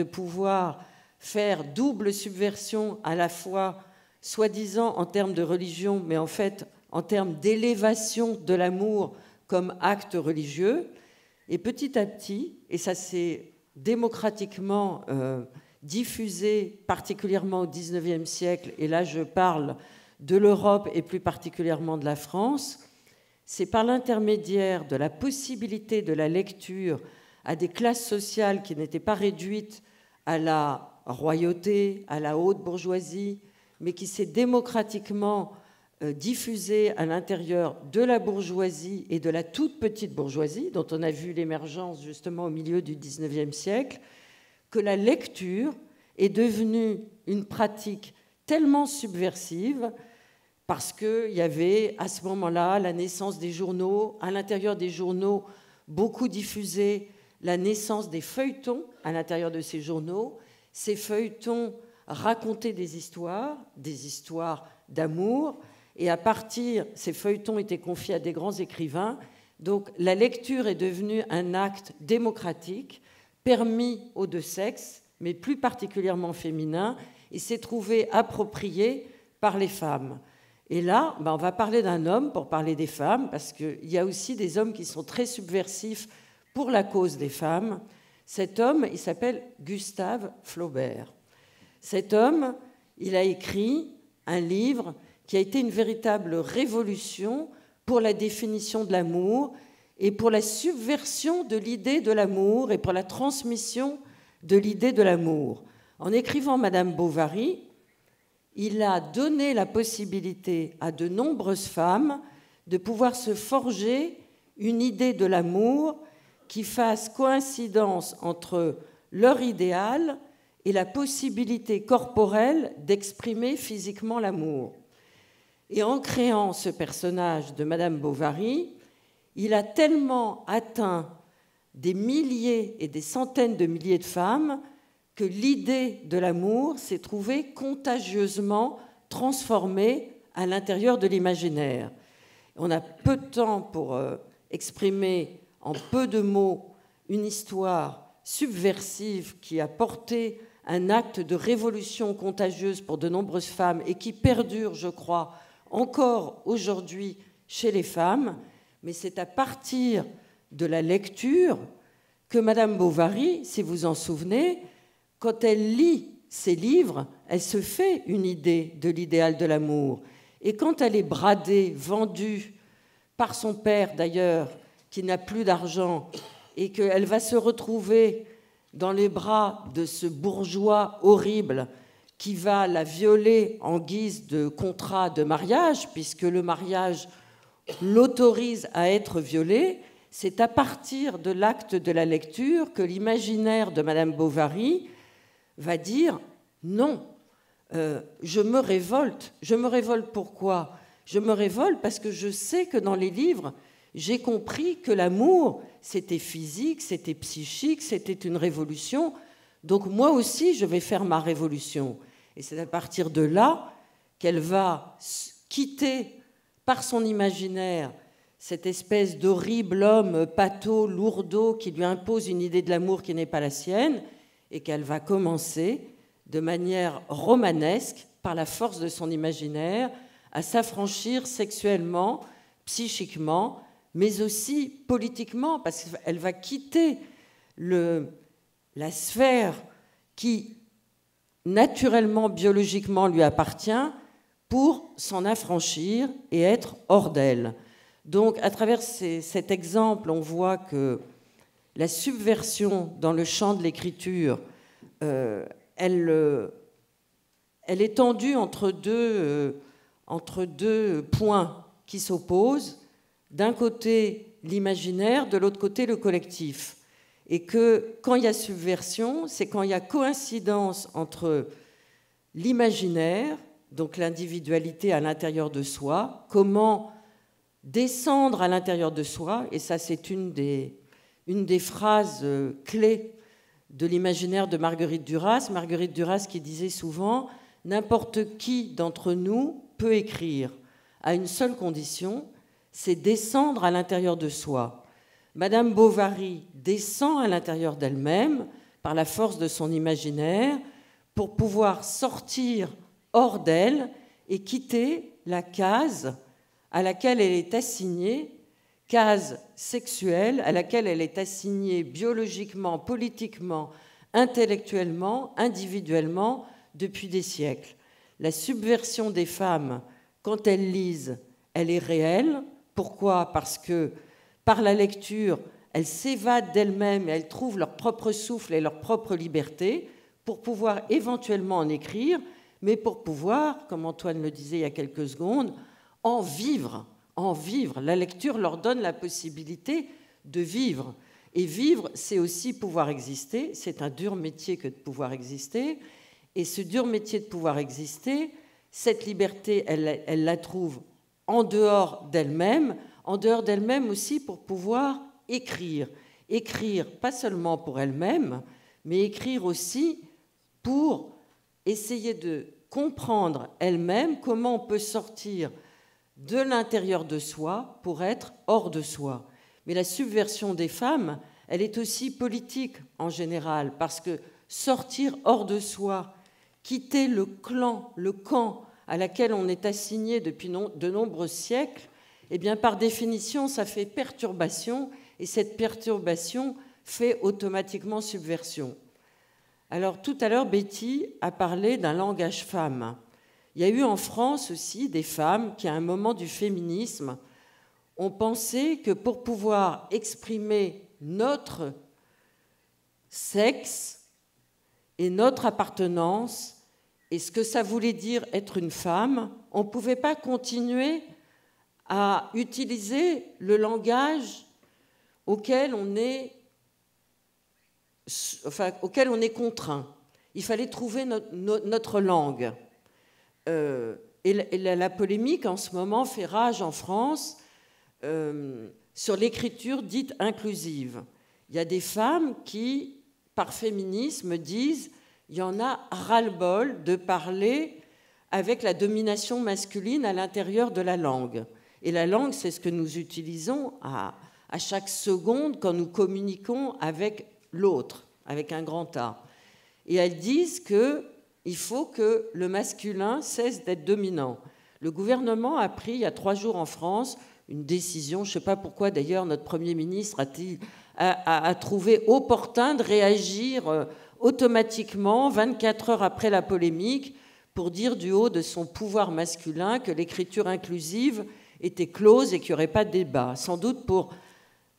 S5: pouvoir faire double subversion à la fois soi-disant en termes de religion, mais en fait en termes d'élévation de l'amour comme acte religieux. Et petit à petit, et ça s'est démocratiquement diffusé particulièrement au XIXe siècle, et là je parle de l'Europe et plus particulièrement de la France, c'est par l'intermédiaire de la possibilité de la lecture à des classes sociales qui n'étaient pas réduites à la royauté, à la haute bourgeoisie, mais qui s'est démocratiquement diffusée à l'intérieur de la bourgeoisie et de la toute petite bourgeoisie, dont on a vu l'émergence justement au milieu du XIXe siècle, que la lecture est devenue une pratique tellement subversive parce qu'il y avait à ce moment-là la naissance des journaux, à l'intérieur des journaux, beaucoup diffusé la naissance des feuilletons à l'intérieur de ces journaux. Ces feuilletons racontaient des histoires d'amour, et à partir, ces feuilletons étaient confiés à des grands écrivains. Donc la lecture est devenue un acte démocratique, permis aux deux sexes, mais plus particulièrement féminin, et s'est trouvé approprié par les femmes. Et là, on va parler d'un homme pour parler des femmes, parce qu'il y a aussi des hommes qui sont très subversifs pour la cause des femmes. Cet homme, il s'appelle Gustave Flaubert. Cet homme, il a écrit un livre qui a été une véritable révolution pour la définition de l'amour et pour la subversion de l'idée de l'amour et pour la transmission de l'idée de l'amour. En écrivant Madame Bovary, il a donné la possibilité à de nombreuses femmes de pouvoir se forger une idée de l'amour qui fasse coïncidence entre leur idéal et la possibilité corporelle d'exprimer physiquement l'amour. Et en créant ce personnage de Madame Bovary, il a tellement atteint des milliers et des centaines de milliers de femmes que l'idée de l'amour s'est trouvée contagieusement transformée à l'intérieur de l'imaginaire. On a peu de temps pour exprimer en peu de mots une histoire subversive qui a porté un acte de révolution contagieuse pour de nombreuses femmes et qui perdure, je crois, encore aujourd'hui chez les femmes, mais c'est à partir de la lecture que Madame Bovary, si vous en souvenez, quand elle lit ses livres, elle se fait une idée de l'idéal de l'amour. Et quand elle est bradée, vendue par son père d'ailleurs, qui n'a plus d'argent, et qu'elle va se retrouver dans les bras de ce bourgeois horrible qui va la violer en guise de contrat de mariage, puisque le mariage l'autorise à être violée, c'est à partir de l'acte de la lecture que l'imaginaire de Madame Bovary va dire « Non, je me révolte. Je me révolte pourquoi ? Je me révolte parce que je sais que dans les livres, j'ai compris que l'amour, c'était physique, c'était psychique, c'était une révolution. Donc moi aussi, je vais faire ma révolution. » Et c'est à partir de là qu'elle va quitter par son imaginaire cette espèce d'horrible homme pâteau, lourdeau, qui lui impose une idée de l'amour qui n'est pas la sienne, et qu'elle va commencer de manière romanesque, par la force de son imaginaire, à s'affranchir sexuellement, psychiquement, mais aussi politiquement, parce qu'elle va quitter la sphère qui, naturellement, biologiquement, lui appartient, pour s'en affranchir et être hors d'elle. Donc, à travers cet exemple, on voit que la subversion dans le champ de l'écriture, elle est tendue entre deux points qui s'opposent. D'un côté, l'imaginaire, de l'autre côté, le collectif. Et que quand il y a subversion, c'est quand il y a coïncidence entre l'imaginaire, donc l'individualité à l'intérieur de soi, comment descendre à l'intérieur de soi, et ça c'est une des phrases clés de l'imaginaire de Marguerite Duras. Marguerite Duras qui disait souvent « N'importe qui d'entre nous peut écrire, à une seule condition, c'est descendre à l'intérieur de soi ». Madame Bovary descend à l'intérieur d'elle-même par la force de son imaginaire pour pouvoir sortir hors d'elle et quitter la case à laquelle elle est assignée, case sexuelle à laquelle elle est assignée biologiquement, politiquement, intellectuellement, individuellement depuis des siècles. La subversion des femmes, quand elles lisent, elle est réelle. Pourquoi ? Parce que par la lecture, elles s'évadent d'elles-mêmes et elles trouvent leur propre souffle et leur propre liberté pour pouvoir éventuellement en écrire, mais pour pouvoir, comme Antoine le disait il y a quelques secondes, en vivre. La lecture leur donne la possibilité de vivre. Et vivre, c'est aussi pouvoir exister. C'est un dur métier que de pouvoir exister. Et ce dur métier de pouvoir exister, cette liberté, elle la trouve en dehors d'elle-même aussi pour pouvoir écrire. Écrire pas seulement pour elle-même, mais écrire aussi pour essayer de comprendre elle-même comment on peut sortir de l'intérieur de soi pour être hors de soi. Mais la subversion des femmes, elle est aussi politique en général, parce que sortir hors de soi, quitter le camp à laquelle on est assigné depuis de nombreux siècles, eh bien, par définition, ça fait perturbation, et cette perturbation fait automatiquement subversion. Alors, tout à l'heure, Betty a parlé d'un langage femme. Il y a eu en France aussi des femmes qui, à un moment du féminisme, ont pensé que pour pouvoir exprimer notre sexe et notre appartenance et ce que ça voulait dire être une femme, on ne pouvait pas continuer à utiliser le langage auquel on est contraint. Il fallait trouver notre langue. Et la polémique en ce moment fait rage en France sur l'écriture dite inclusive. Il y a des femmes qui, par féminisme, disent il y en a ras-le-bol de parler avec la domination masculine à l'intérieur de la langue. Et la langue, c'est ce que nous utilisons à chaque seconde quand nous communiquons avec l'autre, avec un grand A. Et elles disent qu'il faut que le masculin cesse d'être dominant. Le gouvernement a pris, il y a 3 jours en France, une décision, je ne sais pas pourquoi d'ailleurs notre Premier ministre a trouvé opportun de réagir automatiquement, 24 heures après la polémique, pour dire du haut de son pouvoir masculin que l'écriture inclusive était close et qu'il n'y aurait pas de débat. Sans doute pour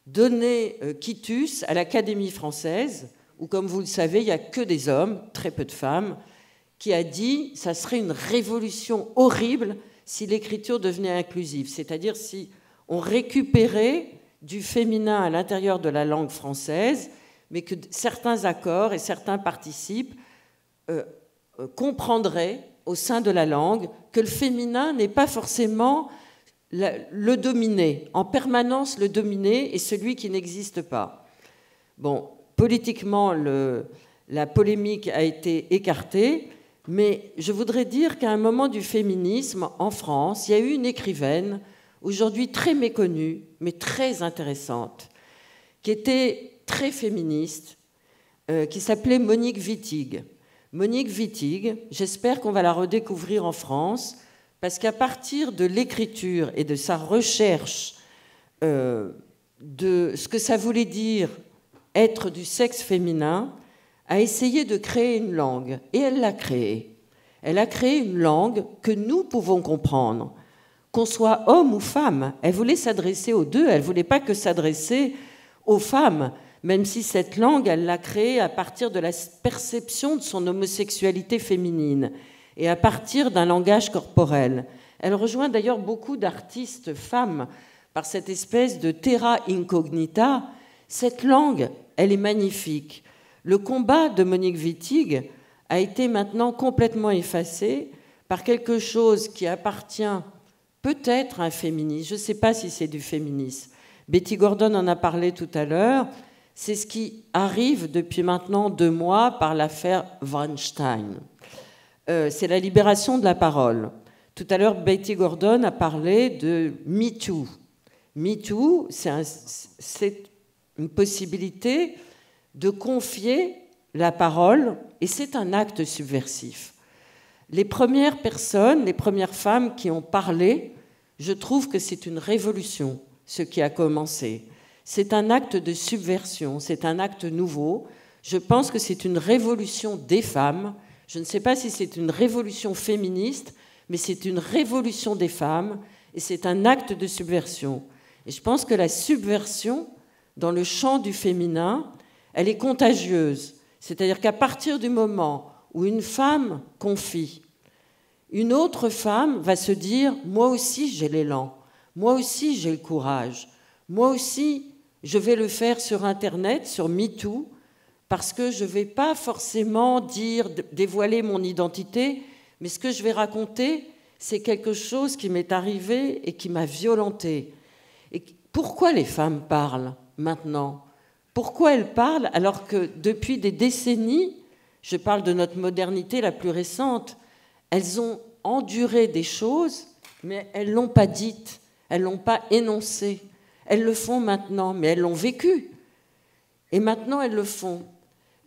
S5: donner quitus à l'Académie française, où, comme vous le savez, il n'y a que des hommes, très peu de femmes, qui a dit que ça serait une révolution horrible si l'écriture devenait inclusive, c'est-à-dire si on récupérait du féminin à l'intérieur de la langue française, mais que certains accords et certains participes comprendraient au sein de la langue que le féminin n'est pas forcément le dominé, en permanence le dominé et celui qui n'existe pas. Bon, politiquement, la polémique a été écartée, mais je voudrais dire qu'à un moment du féminisme en France, il y a eu une écrivaine, aujourd'hui très méconnue, mais très intéressante, qui était très féministe, qui s'appelait Monique Wittig. Monique Wittig, j'espère qu'on va la redécouvrir en France, parce qu'à partir de l'écriture et de sa recherche de ce que ça voulait dire être du sexe féminin, a essayé de créer une langue. Et elle l'a créée. Elle a créé une langue que nous pouvons comprendre, qu'on soit homme ou femme. Elle voulait s'adresser aux deux, elle ne voulait pas que s'adresser aux femmes, même si cette langue, elle l'a créée à partir de la perception de son homosexualité féminine et à partir d'un langage corporel. Elle rejoint d'ailleurs beaucoup d'artistes femmes par cette espèce de terra incognita. Cette langue, elle est magnifique. Le combat de Monique Wittig a été maintenant complètement effacé par quelque chose qui appartient peut-être à un féminisme. Je ne sais pas si c'est du féminisme. Betty Gordon en a parlé tout à l'heure. C'est ce qui arrive depuis maintenant 2 mois par l'affaire Weinstein. C'est la libération de la parole. Tout à l'heure, Betty Gordon a parlé de MeToo. MeToo, c'est une possibilité de confier la parole, et c'est un acte subversif. Les premières personnes, les premières femmes qui ont parlé, je trouve que c'est une révolution, ce qui a commencé. C'est un acte de subversion, c'est un acte nouveau. Je pense que c'est une révolution des femmes. Je ne sais pas si c'est une révolution féministe, mais c'est une révolution des femmes, et c'est un acte de subversion. Et je pense que la subversion, dans le champ du féminin, elle est contagieuse. C'est-à-dire qu'à partir du moment où une femme confie, une autre femme va se dire « moi aussi j'ai l'élan, moi aussi j'ai le courage, moi aussi je vais le faire sur Internet, sur MeToo, parce que je ne vais pas forcément dévoiler mon identité, mais ce que je vais raconter, c'est quelque chose qui m'est arrivé et qui m'a violentée. Et pourquoi les femmes parlent maintenant? Pourquoi elles parlent alors que depuis des décennies, je parle de notre modernité la plus récente, elles ont enduré des choses, mais elles ne l'ont pas dites, elles ne l'ont pas énoncé. Elles le font maintenant, mais elles l'ont vécu. Et maintenant, elles le font.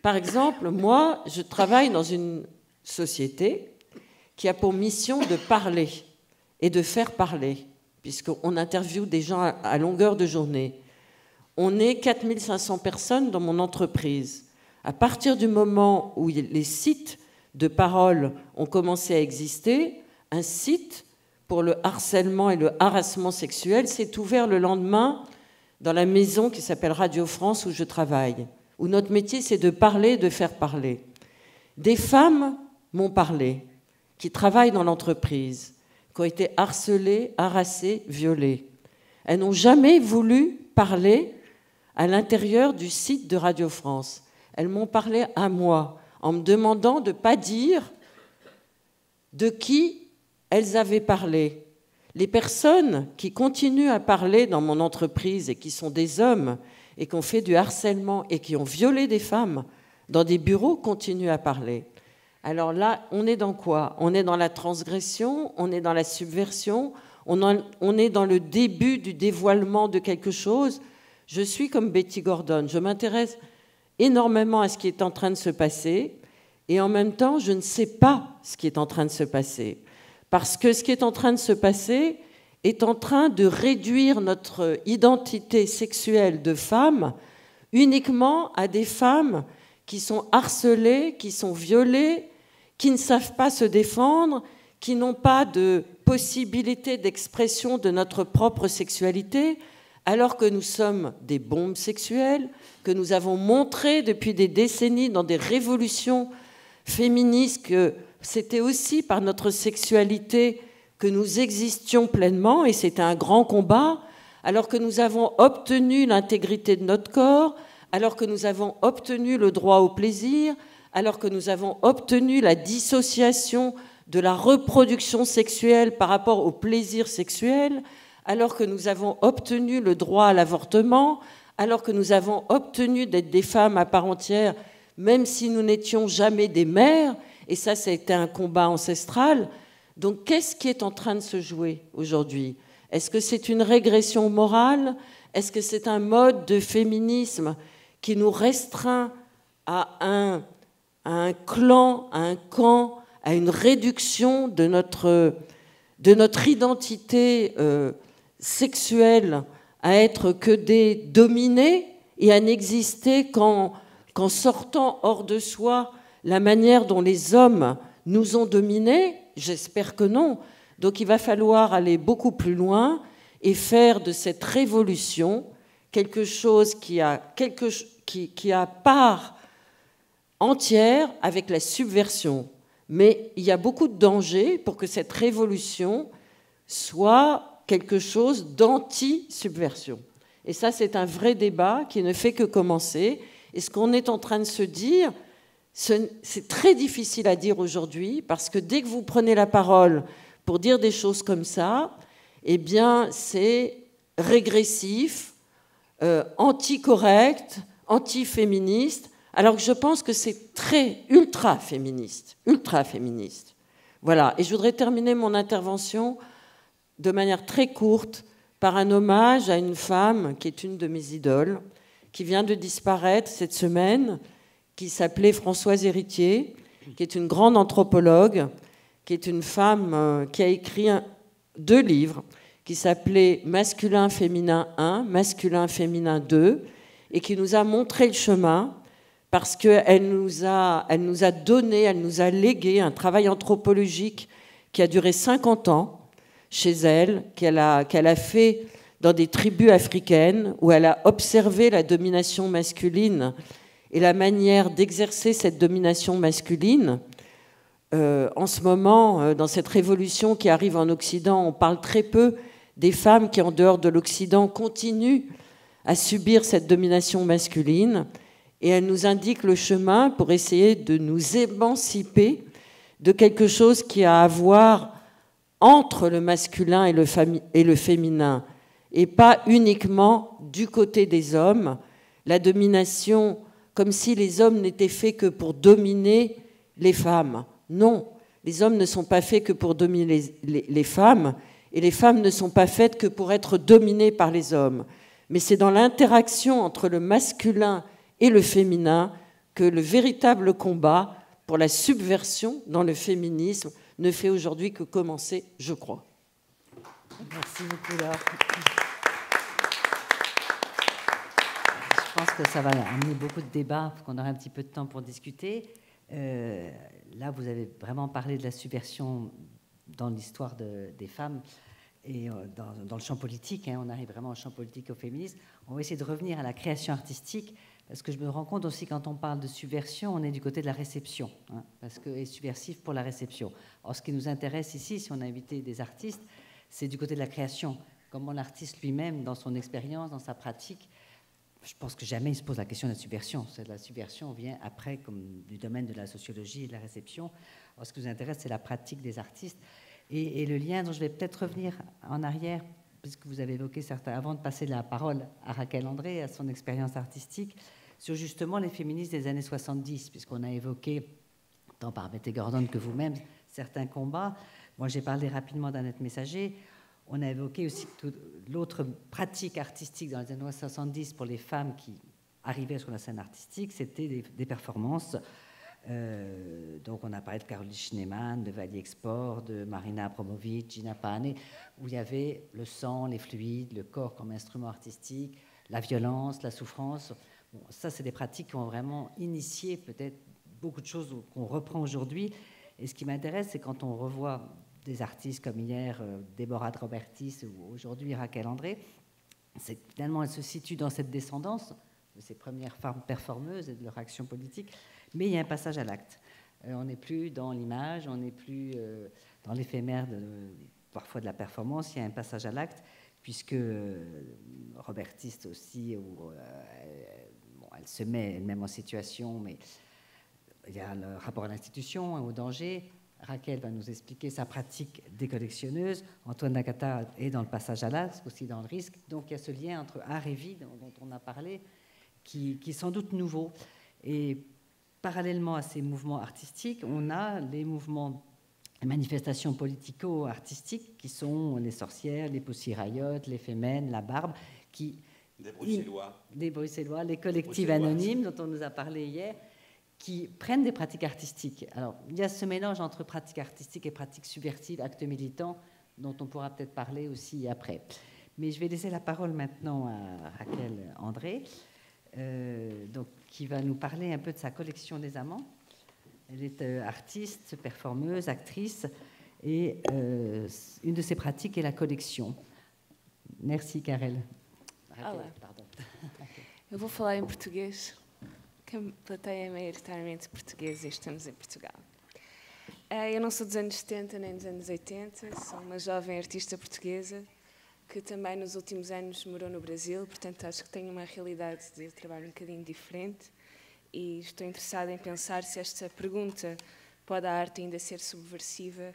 S5: Par exemple, moi, je travaille dans une société qui a pour mission de parler et de faire parler, puisqu'on interviewe des gens à longueur de journée. On est 4500 personnes dans mon entreprise. À partir du moment où les sites de parole ont commencé à exister, un site pour le harcèlement et le harassement sexuel s'est ouvert le lendemain dans la maison qui s'appelle Radio France où je travaille, où notre métier c'est de parler, de faire parler. Des femmes m'ont parlé, qui travaillent dans l'entreprise, qui ont été harcelées, harassées, violées. Elles n'ont jamais voulu parler à l'intérieur du site de Radio France. Elles m'ont parlé à moi, en me demandant de ne pas dire de qui elles avaient parlé. Les personnes qui continuent à parler dans mon entreprise et qui sont des hommes et qui ont fait du harcèlement et qui ont violé des femmes dans des bureaux continuent à parler. Alors là, on est dans quoi? On est dans la transgression, on est dans la subversion, on est dans le début du dévoilement de quelque chose. Je suis comme Betty Gordon, je m'intéresse énormément à ce qui est en train de se passer et en même temps, je ne sais pas ce qui est en train de se passer. Parce que ce qui est en train de se passer est en train de réduire notre identité sexuelle de femme uniquement à des femmes qui sont harcelées, qui sont violées, qui ne savent pas se défendre, qui n'ont pas de possibilité d'expression de notre propre sexualité, alors que nous sommes des bombes sexuelles, que nous avons montré depuis des décennies dans des révolutions féministes que c'était aussi par notre sexualité que nous existions pleinement, et c'était un grand combat, alors que nous avons obtenu l'intégrité de notre corps, alors que nous avons obtenu le droit au plaisir, alors que nous avons obtenu la dissociation de la reproduction sexuelle par rapport au plaisir sexuel, alors que nous avons obtenu le droit à l'avortement, alors que nous avons obtenu d'être des femmes à part entière, même si nous n'étions jamais des mères, et ça a été un combat ancestral. Donc qu'est-ce qui est en train de se jouer aujourd'hui? Est-ce que c'est une régression morale? Est-ce que c'est un mode de féminisme qui nous restreint à un clan, à un camp, à une réduction de notre identité sexuelle, à être que des dominés et à n'exister qu'en sortant hors de soi la manière dont les hommes nous ont dominés? J'espère que non. Donc il va falloir aller beaucoup plus loin et faire de cette révolution quelque chose qui a part entière avec la subversion. Mais il y a beaucoup de dangers pour que cette révolution soit quelque chose d'anti-subversion. Et ça, c'est un vrai débat qui ne fait que commencer. Et ce qu'on est en train de se dire, c'est très difficile à dire aujourd'hui, parce que dès que vous prenez la parole pour dire des choses comme ça, eh bien, c'est régressif, anti-correct, anti-féministe, alors que je pense que c'est ultra-féministe. Voilà. Et je voudrais terminer mon intervention de manière très courte par un hommage à une femme qui est une de mes idoles, qui vient de disparaître cette semaine, qui s'appelait Françoise Héritier, qui est une grande anthropologue, qui est une femme qui a écrit 2 livres, qui s'appelait Masculin Féminin 1, Masculin Féminin 2, et qui nous a montré le chemin, parce qu'elle nous a donné, elle nous a légué un travail anthropologique qui a duré 50 ans chez elle, qu'elle a fait dans des tribus africaines, où elle a observé la domination masculine et la manière d'exercer cette domination masculine. En ce moment, dans cette révolution qui arrive en Occident, on parle très peu des femmes qui, en dehors de l'Occident, continuent à subir cette domination masculine. et elle nous indique le chemin pour essayer de nous émanciper de quelque chose qui a à voir entre le masculin et le féminin, et pas uniquement du côté des hommes, la domination, comme si les hommes n'étaient faits que pour dominer les femmes. Non, les hommes ne sont pas faits que pour dominer les femmes, et les femmes ne sont pas faites que pour être dominées par les hommes. Mais c'est dans l'interaction entre le masculin et le féminin que le véritable combat pour la subversion dans le féminisme ne fait aujourd'hui que commencer, je crois.
S1: Merci beaucoup, Laure. Je pense que ça va amener beaucoup de débats, parce qu'on aura un petit peu de temps pour discuter. Là, vous avez vraiment parlé de la subversion dans l'histoire des femmes et dans le champ politique. On arrive vraiment au champ politique, au féminisme. On va essayer de revenir à la création artistique, parce que je me rends compte aussi, quand on parle de subversion, on est du côté de la réception, parce que est subversif pour la réception. Or, ce qui nous intéresse ici, si on a invité des artistes, c'est du côté de la création. Comment l'artiste lui-même, dans son expérience, dans sa pratique, je pense que jamais il se pose la question de la subversion. La subversion vient après, comme du domaine de la sociologie et de la réception. Alors, ce qui nous intéresse, c'est la pratique des artistes. Et le lien dont je vais peut-être revenir en arrière, puisque vous avez évoqué certains, avant de passer la parole à Raquel André, à son expérience artistique, sur justement les féministes des années 70, puisqu'on a évoqué, tant par Betty Gordon que vous-même, certains combats. Moi, j'ai parlé rapidement d'Annette Messager. On a évoqué aussi l'autre pratique artistique dans les années 70 pour les femmes qui arrivaient sur la scène artistique, c'était des performances. Donc on a parlé de Caroline Schneemann, de Vali Export, de Marina Abramovic, Gina Pane, où il y avait le sang, les fluides, le corps comme instrument artistique, la violence, la souffrance. Bon, ça, c'est des pratiques qui ont vraiment initié peut-être beaucoup de choses qu'on reprend aujourd'hui. Et ce qui m'intéresse, c'est quand on revoit des artistes comme hier Deborah Robertis ou aujourd'hui Raquel André, c'est que finalement elle se situe dans cette descendance de ces premières femmes performeuses et de leur action politique, mais il y a un passage à l'acte. On n'est plus dans l'image, on n'est plus dans l'éphémère parfois de la performance, il y a un passage à l'acte, puisque Robertis aussi, elle se met elle-même en situation, mais il y a le rapport à l'institution, au danger. Raquel va nous expliquer sa pratique des collectionneuses. Antoine Nakata est dans le passage à l'acte, aussi dans le risque. Donc il y a ce lien entre art et vie dont on a parlé, qui est sans doute nouveau. Et parallèlement à ces mouvements artistiques, on a les mouvements, les manifestations politico-artistiques qui sont les sorcières, les Pussy Riot, les Femmes, la Barbe, les Bruxellois, les collectifs anonymes dont on nous a parlé hier, qui prennent des pratiques artistiques. Alors, il y a ce mélange entre pratiques artistiques et pratiques subversives, actes militants, dont on pourra peut-être parler aussi après. Mais je vais laisser la parole maintenant à Raquel André, donc, qui va nous parler un peu de sa collection des amants. Elle est artiste, performeuse, actrice, et une de ses pratiques est la collection. Merci, Karel.
S6: Olá. Pardon. Eu vou falar em português, que a plateia é maioritariamente portuguesa e estamos em Portugal. Eu não sou dos anos 70 nem dos anos 80, sou uma jovem artista portuguesa que também nos últimos anos morou no Brasil, portanto acho que tenho uma realidade de trabalho um bocadinho diferente e estou interessada em pensar se esta pergunta pode a arte ainda ser subversiva,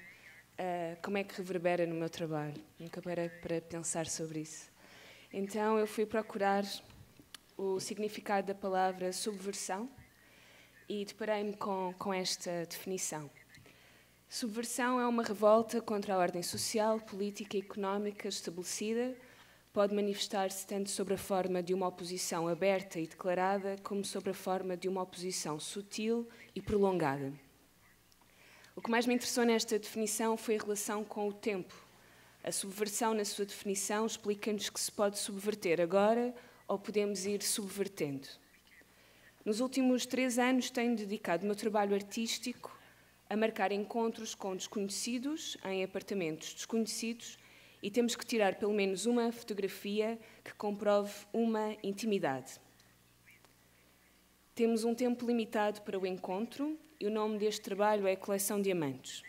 S6: como é que reverbera no meu trabalho. Nunca parei para pensar sobre isso. Então eu fui procurar o significado da palavra subversão e deparei-me com esta definição. Subversão é uma revolta contra a ordem social, política e económica estabelecida. Pode manifestar-se tanto sobre a forma de uma oposição aberta e declarada, como sobre a forma de uma oposição sutil e prolongada. O que mais me interessou nesta definição foi a relação com o tempo. A subversão, na sua definição, explica-nos que se pode subverter agora ou podemos ir subvertendo. Nos últimos 3 anos tenho dedicado o meu trabalho artístico a marcar encontros com desconhecidos em apartamentos desconhecidos e temos que tirar pelo menos uma fotografia que comprove uma intimidade. Temos um tempo limitado para o encontro e o nome deste trabalho é Coleção Diamantes.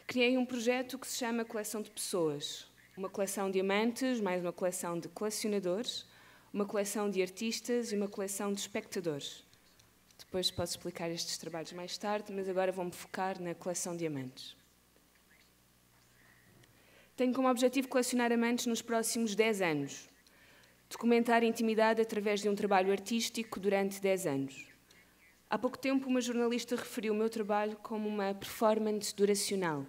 S6: Criei um projeto que se chama Coleção de Pessoas, uma coleção de amantes, mais uma coleção de colecionadores, uma coleção de artistas e uma coleção de espectadores. Depois posso explicar estes trabalhos mais tarde, mas agora vou-me focar na coleção de amantes. Tenho como objetivo colecionar amantes nos próximos 10 anos. Documentar a intimidade através de um trabalho artístico durante 10 anos. Há pouco tempo, uma jornalista referiu o meu trabalho como uma performance duracional.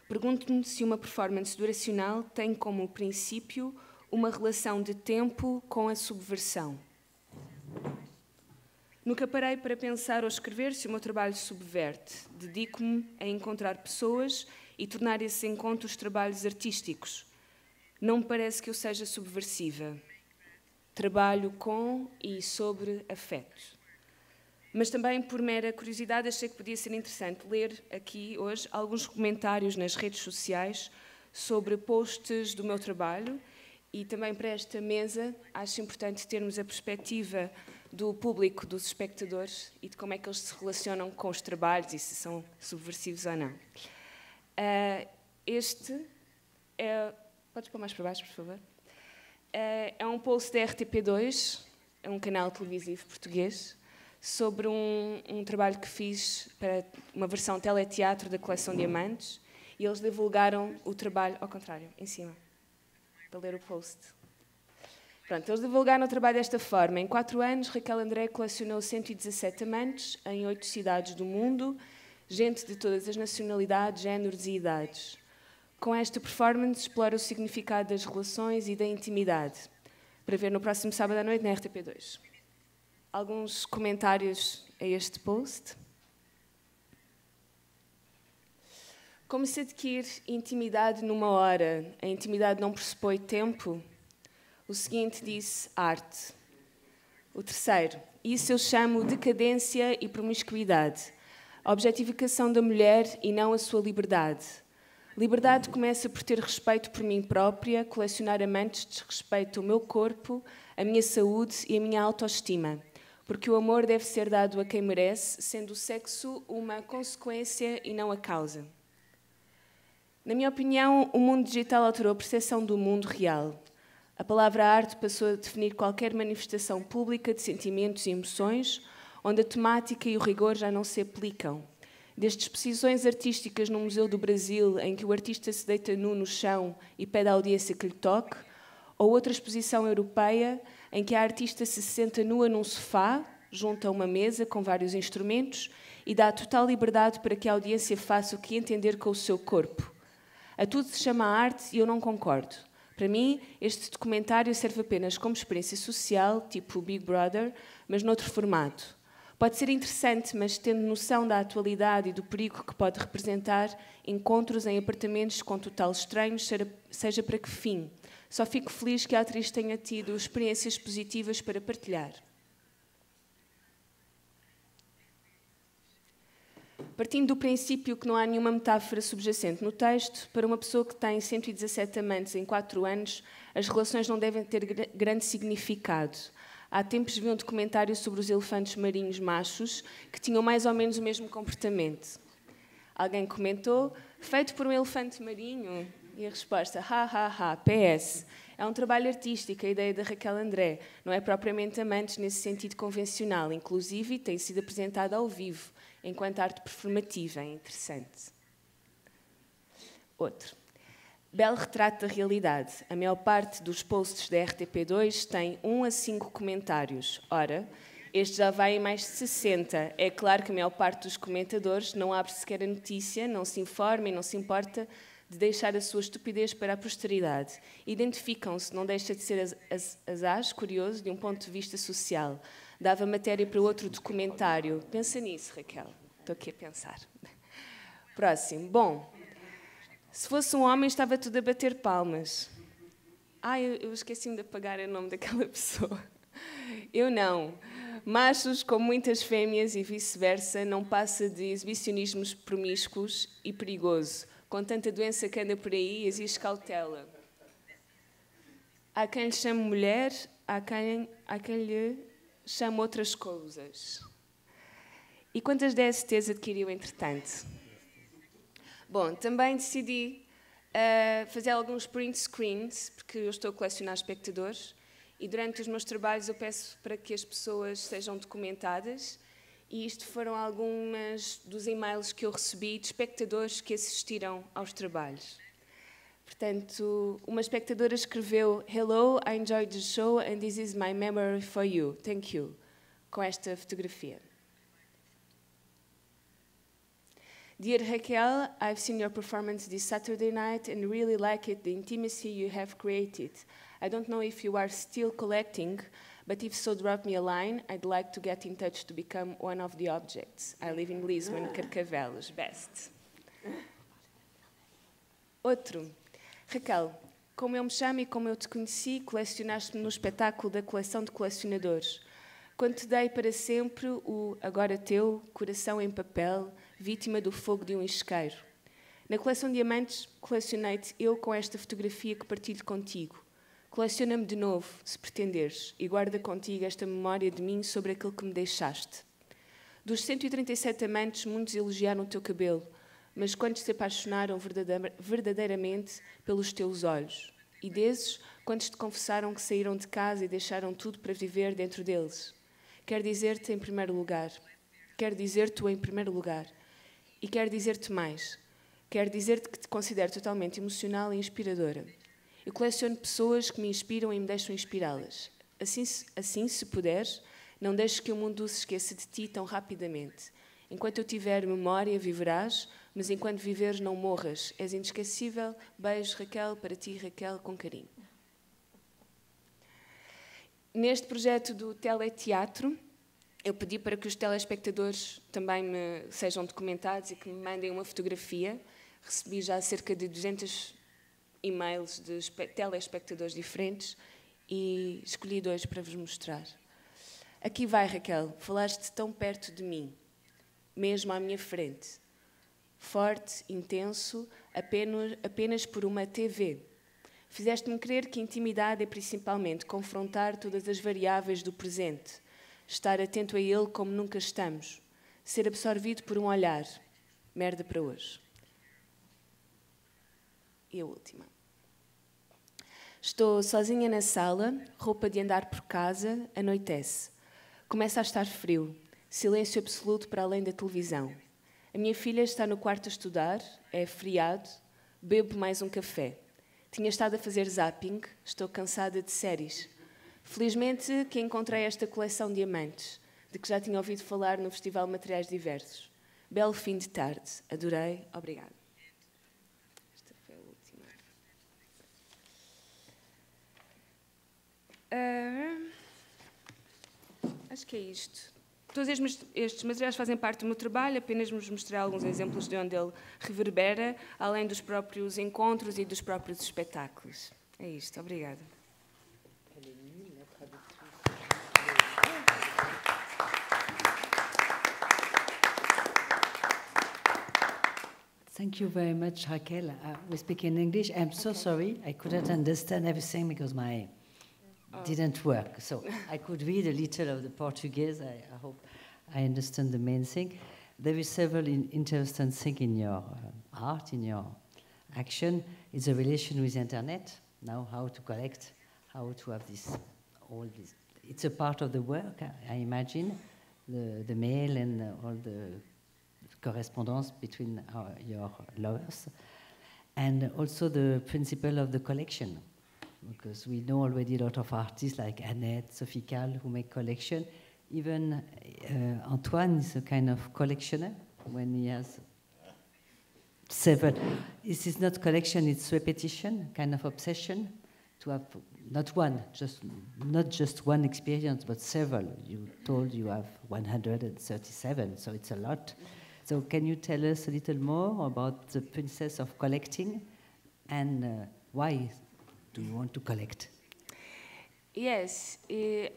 S6: Pergunto-me se uma performance duracional tem como princípio uma relação de tempo com a subversão. Nunca parei para pensar ou escrever se o meu trabalho subverte. Dedico-me a encontrar pessoas e tornar esses encontros trabalhos artísticos. Não me parece que eu seja subversiva. Trabalho com e sobre afeto. Mas também, por mera curiosidade, achei que podia ser interessante ler aqui hoje alguns comentários nas redes sociais sobre posts do meu trabalho e também para esta mesa acho importante termos a perspectiva do público, dos espectadores e de como é que eles se relacionam com os trabalhos e se são subversivos ou não. Este é... Podes pôr mais para baixo, por favor? É um post da RTP2, é um canal televisivo português, sobre um trabalho que fiz para uma versão teleteatro da coleção Diamantes, e eles divulgaram o trabalho, ao contrário, em cima, para ler o post. Pronto, eles divulgaram o trabalho desta forma. Em 4 anos, Raquel André colecionou 117 amantes em 8 cidades do mundo, gente de todas as nacionalidades, géneros e idades. Com esta performance, explora o significado das relações e da intimidade, para ver no próximo sábado à noite na RTP2. Alguns comentários a este post. Como se adquire intimidade numa hora? A intimidade não pressupõe tempo? O seguinte disse arte. O terceiro, isso eu chamo decadência e promiscuidade. A objetificação da mulher e não a sua liberdade. Liberdade começa por ter respeito por mim própria, colecionar amantes desrespeita o meu corpo, a minha saúde e a minha autoestima. Porque o amor deve ser dado a quem merece, sendo o sexo uma consequência e não a causa. Na minha opinião, o mundo digital alterou a percepção do mundo real. A palavra arte passou a definir qualquer manifestação pública de sentimentos e emoções, onde a temática e o rigor já não se aplicam. Desde exposições artísticas no Museu do Brasil, em que o artista se deita nu no chão e pede à audiência que lhe toque, ou outra exposição europeia, em que a artista se senta nua num sofá, junto a uma mesa com vários instrumentos, e dá total liberdade para que a audiência faça o que entender com o seu corpo. A tudo se chama arte e eu não concordo. Para mim, este documentário serve apenas como experiência social, tipo Big Brother, mas noutro formato. Pode ser interessante, mas tendo noção da atualidade e do perigo que pode representar encontros em apartamentos com total estranhos, seja para que fim. Só fico feliz que a atriz tenha tido experiências positivas para partilhar. Partindo do princípio que não há nenhuma metáfora subjacente no texto, para uma pessoa que tem 117 amantes em 4 anos, as relações não devem ter grande significado. Há tempos vi um documentário sobre os elefantes marinhos machos que tinham mais ou menos o mesmo comportamento. Alguém comentou, feito por um elefante marinho? E a resposta, PS. É um trabalho artístico, a ideia da Raquel André. Não é propriamente amantes nesse sentido convencional. Inclusive, tem sido apresentada ao vivo, enquanto arte performativa. É interessante. Outro. Belo retrato da realidade. A maior parte dos posts da RTP2 tem 1 a 5 comentários. Ora, este já vai em mais de 60. É claro que a maior parte dos comentadores não abre sequer a notícia, não se informa e não se importa de deixar a sua estupidez para a posteridade. Identificam-se, não deixa de ser asaz, curioso, de um ponto de vista social. Dava matéria para outro documentário. Pensa nisso, Raquel. Estou aqui a pensar. Próximo. Bom, se fosse um homem estava tudo a bater palmas. Eu esqueci-me de apagar o nome daquela pessoa. Eu não. Machos, com muitas fêmeas e vice-versa, não passa de exibicionismos promíscuos e perigoso. Com tanta doença que anda por aí, exige cautela. Há quem lhe chame mulher, há quem lhe chame outras coisas. E quantas DSTs adquiriu, entretanto? Bom, também decidi fazer alguns print screens, porque eu estou a colecionar espectadores, E durante os meus trabalhos eu peço para que as pessoas sejam documentadas, e isto foram algumas dos e-mails que eu recebi de espectadores que assistiram aos trabalhos. Portanto, uma espectadora escreveu: "Hello, I enjoyed the show and this is my memory for you. Thank you." Com esta fotografia. Dear Raquel, I've seen your performance this Saturday night and really like it, the intimacy you have created. I don't know if you are still collecting, but if so, drop me a line. I'd like to get in touch to become one of the objects. I live in Lisbon, Carcavelos, best. Outro. Raquel, como eu me chamo e como eu te conheci, colecionaste-me no espetáculo da coleção de colecionadores. Quando te dei para sempre o agora teu, coração em papel, vítima do fogo de um isqueiro. Na coleção de diamantes, colecionei-te eu com esta fotografia que partilho contigo. Coleciona-me de novo, se pretenderes, e guarda contigo esta memória de mim sobre aquilo que me deixaste. Dos 137 amantes, muitos elogiaram o teu cabelo, mas quantos se apaixonaram verdadeiramente pelos teus olhos? E desses, quantos te confessaram que saíram de casa e deixaram tudo para viver dentro deles? Quero dizer-te em primeiro lugar. Quero dizer-te em primeiro lugar. E quero dizer-te mais. Quero dizer-te que te considero totalmente emocional e inspiradora. Eu coleciono pessoas que me inspiram e me deixam inspirá-las. Assim, se puderes, não deixes que o mundo se esqueça de ti tão rapidamente. Enquanto eu tiver memória, viverás, mas enquanto viveres, não morras. És inesquecível. Beijo, Raquel, para ti, Raquel, com carinho. Neste projeto do teleteatro, eu pedi para que os telespectadores também sejam documentados e que me mandem uma fotografia. Recebi já cerca de 200 e-mails de telespectadores diferentes e escolhi 2 para vos mostrar. Aqui vai, Raquel, falaste tão perto de mim, mesmo à minha frente. Forte, intenso, apenas por uma TV. Fizeste-me crer que intimidade é principalmente confrontar todas as variáveis do presente, estar atento a ele como nunca estamos, ser absorvido por um olhar. Merda para hoje. E a última. Estou sozinha na sala, roupa de andar por casa, anoitece. Começa a estar frio, silêncio absoluto para além da televisão. A minha filha está no quarto a estudar, é feriado, bebo mais um café. Tinha estado a fazer zapping, estou cansada de séries. Felizmente que encontrei esta coleção de diamantes, de que já tinha ouvido falar no Festival Materiais Diversos. Belo fim de tarde. Adorei. Obrigada. Esta foi a última. Acho que é isto. Todos estes materiais fazem parte do meu trabalho, apenas vos mostrei alguns exemplos de onde ele reverbera, além dos próprios encontros e dos próprios espetáculos. É isto, obrigada.
S1: Thank you very much, Raquel. We speak in English. I'm so sorry. I couldn't understand everything because my didn't work. So I could read a little of the Portuguese. I hope I understand the main thing. There is several interesting things in your art, in your action. It's a relation with internet. Now, how to collect, how to have this, all this. It's a part of the work, I imagine, the mail and all the correspondence between your lovers. And also the principle of the collection. Because we know already a lot of artists like Annette, Sophie Calle, who make collection. Even Antoine is a kind of collectioner when he has several. This is not collection, it's repetition, kind of obsession to have not just one experience, but several. You told you have 137, so it's a lot. So can you tell us a little more about the process of collecting and why do you want to collect?
S6: Yes,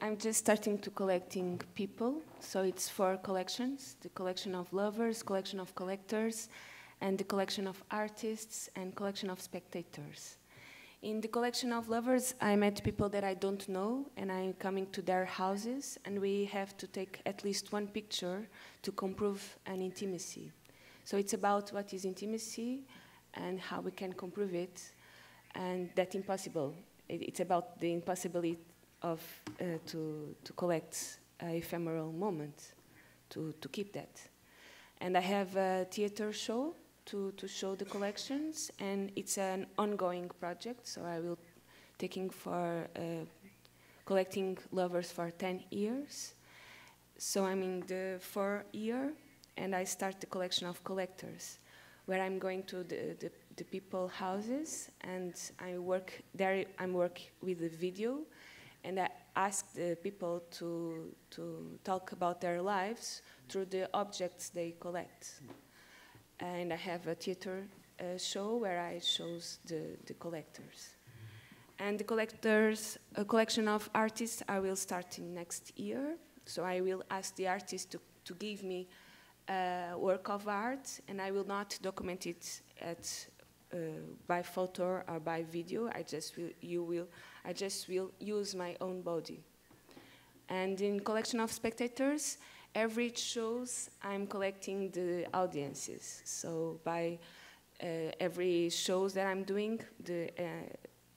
S6: I'm just starting to collecting people, so it's 4 collections: the collection of lovers, collection of collectors, and the collection of artists and collection of spectators. In the collection of lovers, I met people that I don't know, and I'm coming to their houses, and we have to take at least one picture to comprove an intimacy. So it's about what is intimacy and how we can comprove it. And that's impossible. It's about the impossibility of to collect ephemeral moment, to keep that. And I have a theater show to show the collections, and it's an ongoing project, so I will taking for collecting lovers for 10 years. So I'm in the 4th year, and I start the collection of collectors, where I'm going to the people houses, and I work there. I'm work with the video, and I ask the people to talk about their lives through the objects they collect. And I have a theater show where I shows the collectors. And the collectors, a collection of artists, I will start in next year. So I will ask the artist to give me a work of art, and I will not document it by photo or by video. I just will use my own body. And in collection of spectators, every shows I'm collecting the audiences. So by every shows that I'm doing,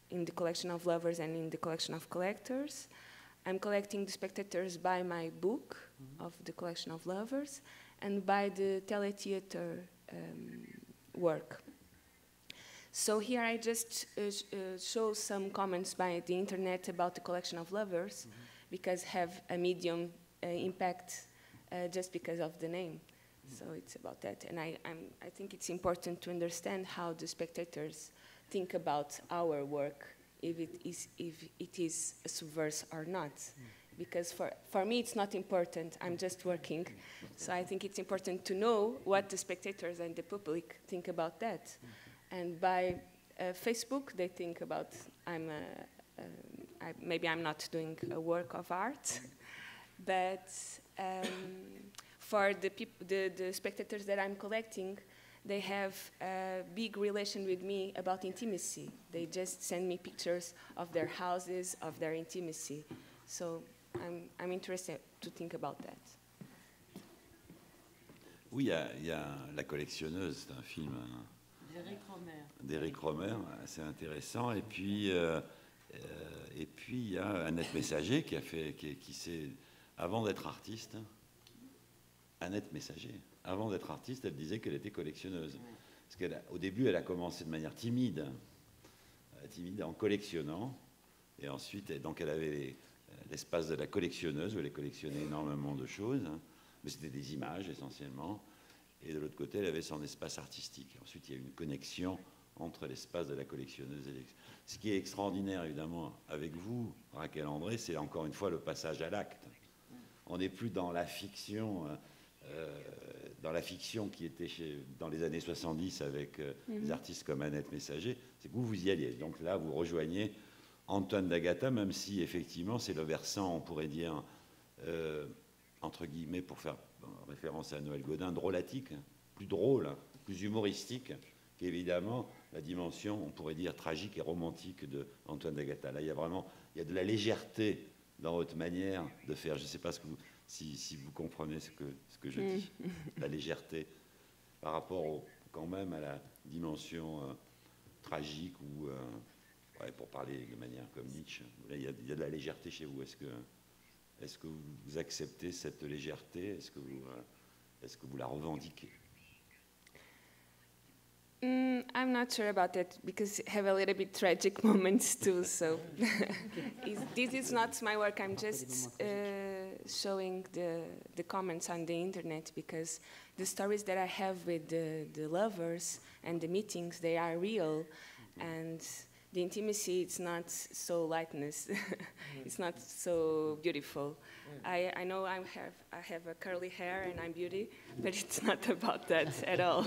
S6: in the collection of lovers and in the collection of collectors, I'm collecting the spectators by my book of the collection of lovers and by the teletheater work. So here I just show some comments by the internet about the collection of lovers, because have a medium impact just because of the name. So it's about that. And I think it's important to understand how the spectators think about our work, if it is a subverse or not. Because for me, it's not important. I'm just working. So I think it's important to know what the spectators and the public think about that. And by Facebook, they think about maybe I'm not doing a work of art, but for the spectators that I'm collecting, they have a big relation with me about intimacy. They just send me pictures of their houses, of their intimacy. So I'm interested to think about that.
S3: Oui, il y a La Collectionneuse, c'est un film d'Éric Rohmer, assez intéressant. Et puis il y a Annette Messager qui s'est, avant d'être artiste, Annette Messager, avant d'être artiste, elle disait qu'elle était collectionneuse. Parce qu'au début, elle a commencé de manière timide en collectionnant. Et ensuite, donc elle avait l'espace de la collectionneuse, où elle collectionnait énormément de choses. Mais c'était des images essentiellement. Et de l'autre côté, elle avait son espace artistique. Ensuite, il y a une connexion entre l'espace de la collectionneuse et ce qui est extraordinaire, évidemment, avec vous, Raquel André, c'est encore une fois le passage à l'acte. On n'est plus dans la fiction qui était dans les années 70 avec des artistes comme Annette Messager. C'est que vous y alliez. Donc là, vous rejoignez Antoine d'Agata, même si, effectivement, c'est le versant, on pourrait dire, entre guillemets, pour faire référence à Noël Godin, drôlatique, plus drôle, plus humoristique qu'évidemment la dimension, on pourrait dire, tragique et romantique d'Antoine d'Agata. Là, il y a de la légèreté dans votre manière de faire. Je ne sais pas si vous comprenez ce que je dis, la légèreté par rapport quand même à la dimension tragique ou, pour parler de manière comme Nietzsche, là, il y a de la légèreté chez vous. Est-ce que vous acceptez cette légèreté? Est-ce que vous la revendiquez?
S6: I'm not sure about that, because I have a little bit tragic moments too. So this is not my work. I'm just showing the comments on the internet, because the stories that I have with the lovers and the meetings, they are real, and the intimacy, it's not so lightness. It's not so beautiful. I know I have a curly hair and I'm beauty, but it's not about that at all.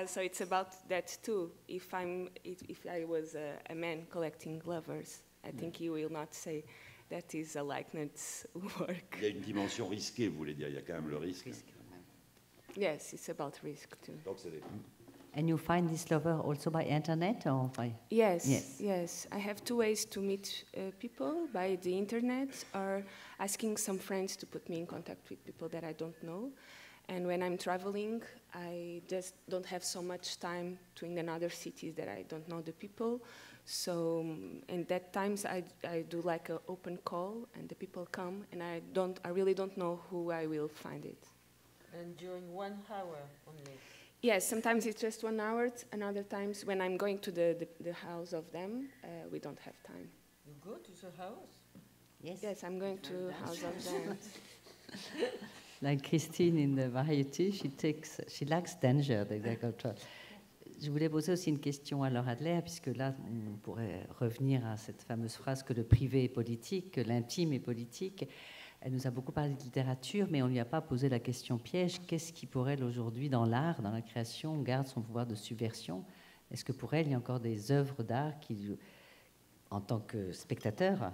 S6: So it's about that too. If I was a man collecting lovers, I think you will not say that is a likeness work.
S3: Il y a une dimension risquée, vous voulez dire. Il y a quand même le risque.
S6: Yes, it's about risk too.
S3: Donc c'est
S1: And you find this lover also by internet or by?
S6: Yes. I have two ways to meet people, by the internet or asking some friends to put me in contact with people that I don't know. And when I'm traveling, I just don't have so much time to in another cities that I don't know the people. So in that times I do like an open call, and the people come, and I really don't know who I will find it.
S5: And during 1 hour only?
S6: Yes, sometimes it's just 1 hour, and other times when I'm going to the house of them, we don't have time.
S5: You go to the house?
S6: Yes, I'm going to the house of them.
S1: Like Christine in the Variety, she likes danger, the agriculture. Je voulais poser aussi une question à Laure Adler, puisque là, on pourrait revenir à cette fameuse phrase que le privé est politique, que l'intime est politique. Elle nous a beaucoup parlé de littérature, mais on ne lui a pas posé la question piège. Qu'est-ce qui, pour elle, aujourd'hui, dans l'art, dans la création, garde son pouvoir de subversion? Est-ce que pour elle, il y a encore des œuvres d'art qui, en tant que spectateur,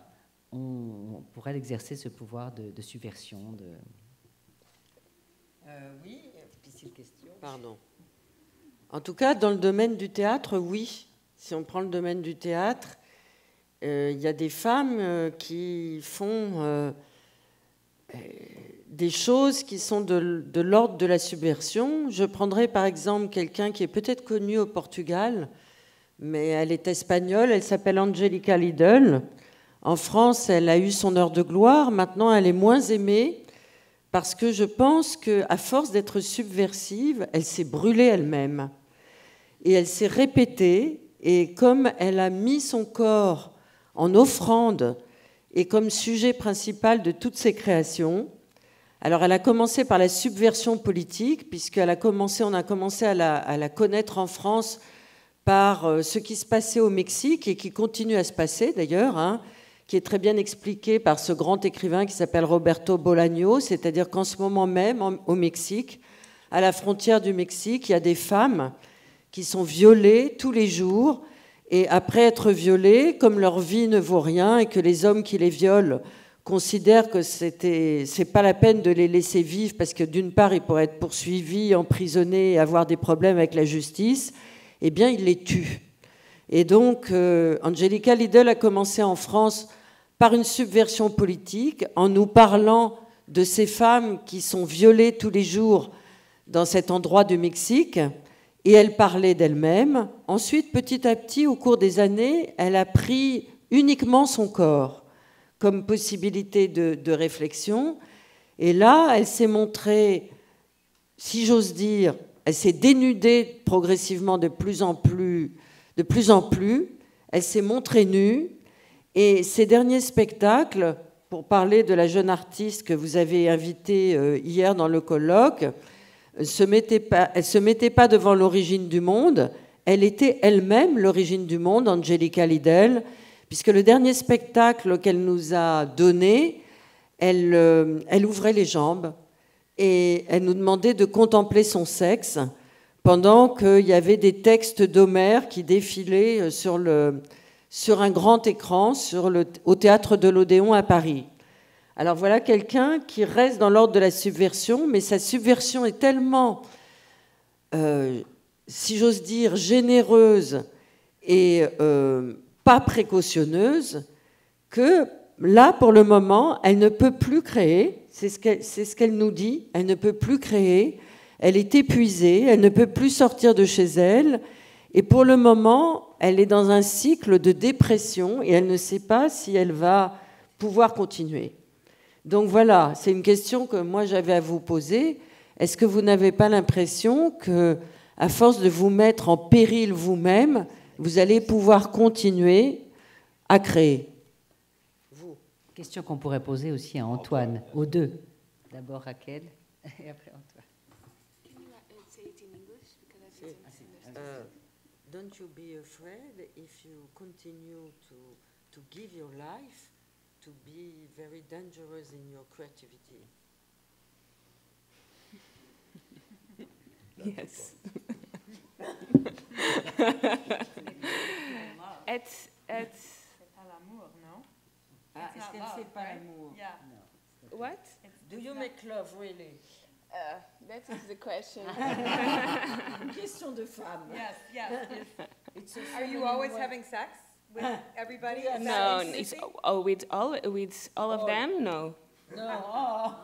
S1: pour elle, exercer ce pouvoir de subversion
S5: Oui. Difficile question. Pardon. En tout cas, dans le domaine du théâtre, oui. Si on prend le domaine du théâtre, il y a des femmes qui font des choses qui sont de l'ordre de la subversion. Je prendrai par exemple quelqu'un qui est peut-être connu au Portugal, mais elle est espagnole, elle s'appelle Angelica Lidl. En France, elle a eu son heure de gloire. Maintenant, elle est moins aimée parce que je pense qu'à force d'être subversive, elle s'est brûlée elle-même. Et elle s'est répétée, et comme elle a mis son corps en offrande et comme sujet principal de toutes ses créations, alors elle a commencé par la subversion politique, puisqu'on a commencé à la connaître en France par ce qui se passait au Mexique, et qui continue à se passer d'ailleurs, qui est très bien expliqué par ce grand écrivain qui s'appelle Roberto Bolaño, c'est-à-dire qu'en ce moment même, au Mexique, à la frontière du Mexique, il y a des femmes qui sont violées tous les jours, et après être violées, comme leur vie ne vaut rien et que les hommes qui les violent considèrent que c'est pas la peine de les laisser vivre parce que d'une part, ils pourraient être poursuivis, emprisonnés et avoir des problèmes avec la justice, eh bien, ils les tuent. Et donc, Angelica Lidl a commencé en France par une subversion politique en nous parlant de ces femmes qui sont violées tous les jours dans cet endroit du Mexique, et elle parlait d'elle-même. Ensuite, petit à petit, au cours des années, elle a pris uniquement son corps comme possibilité de réflexion. Et là, elle s'est montrée, si j'ose dire, elle s'est dénudée progressivement de plus en plus. Elle s'est montrée nue. Et ces derniers spectacles, pour parler de la jeune artiste que vous avez invitée hier dans le colloque, elle ne se mettait pas devant l'origine du monde, elle était elle-même l'origine du monde, Angelica Lidl, puisque le dernier spectacle qu'elle nous a donné, elle ouvrait les jambes et elle nous demandait de contempler son sexe pendant qu'il y avait des textes d'Homère qui défilaient sur un grand écran au théâtre de l'Odéon à Paris. Alors voilà quelqu'un qui reste dans l'ordre de la subversion, mais sa subversion est tellement, si j'ose dire, généreuse et pas précautionneuse que là, pour le moment, elle ne peut plus créer. C'est ce qu'elle nous dit. Elle ne peut plus créer. Elle est épuisée. Elle ne peut plus sortir de chez elle. Et pour le moment, elle est dans un cycle de dépression et elle ne sait pas si elle va pouvoir continuer. Donc voilà, c'est une question que moi j'avais à vous poser. Est-ce que vous n'avez pas l'impression que, à force de vous mettre en péril vous-même, vous allez pouvoir continuer à créer? Vous.
S1: Question qu'on pourrait poser aussi à Antoine, aux deux. D'abord Raquel et après Antoine.
S5: Don't you be afraid if you continue to give your life to be very dangerous in your creativity?
S6: Yes.
S2: C'est pas l'amour, non?
S5: Est-ce qu'elle sait pas l'amour?
S2: Yeah.
S6: What?
S5: Do you make love really?
S6: That is the question.
S5: Question de femme.
S2: Yes. Are you always having sex with everybody? Is that
S6: No,
S2: intimacy?
S6: it's with all of them. No.
S5: No.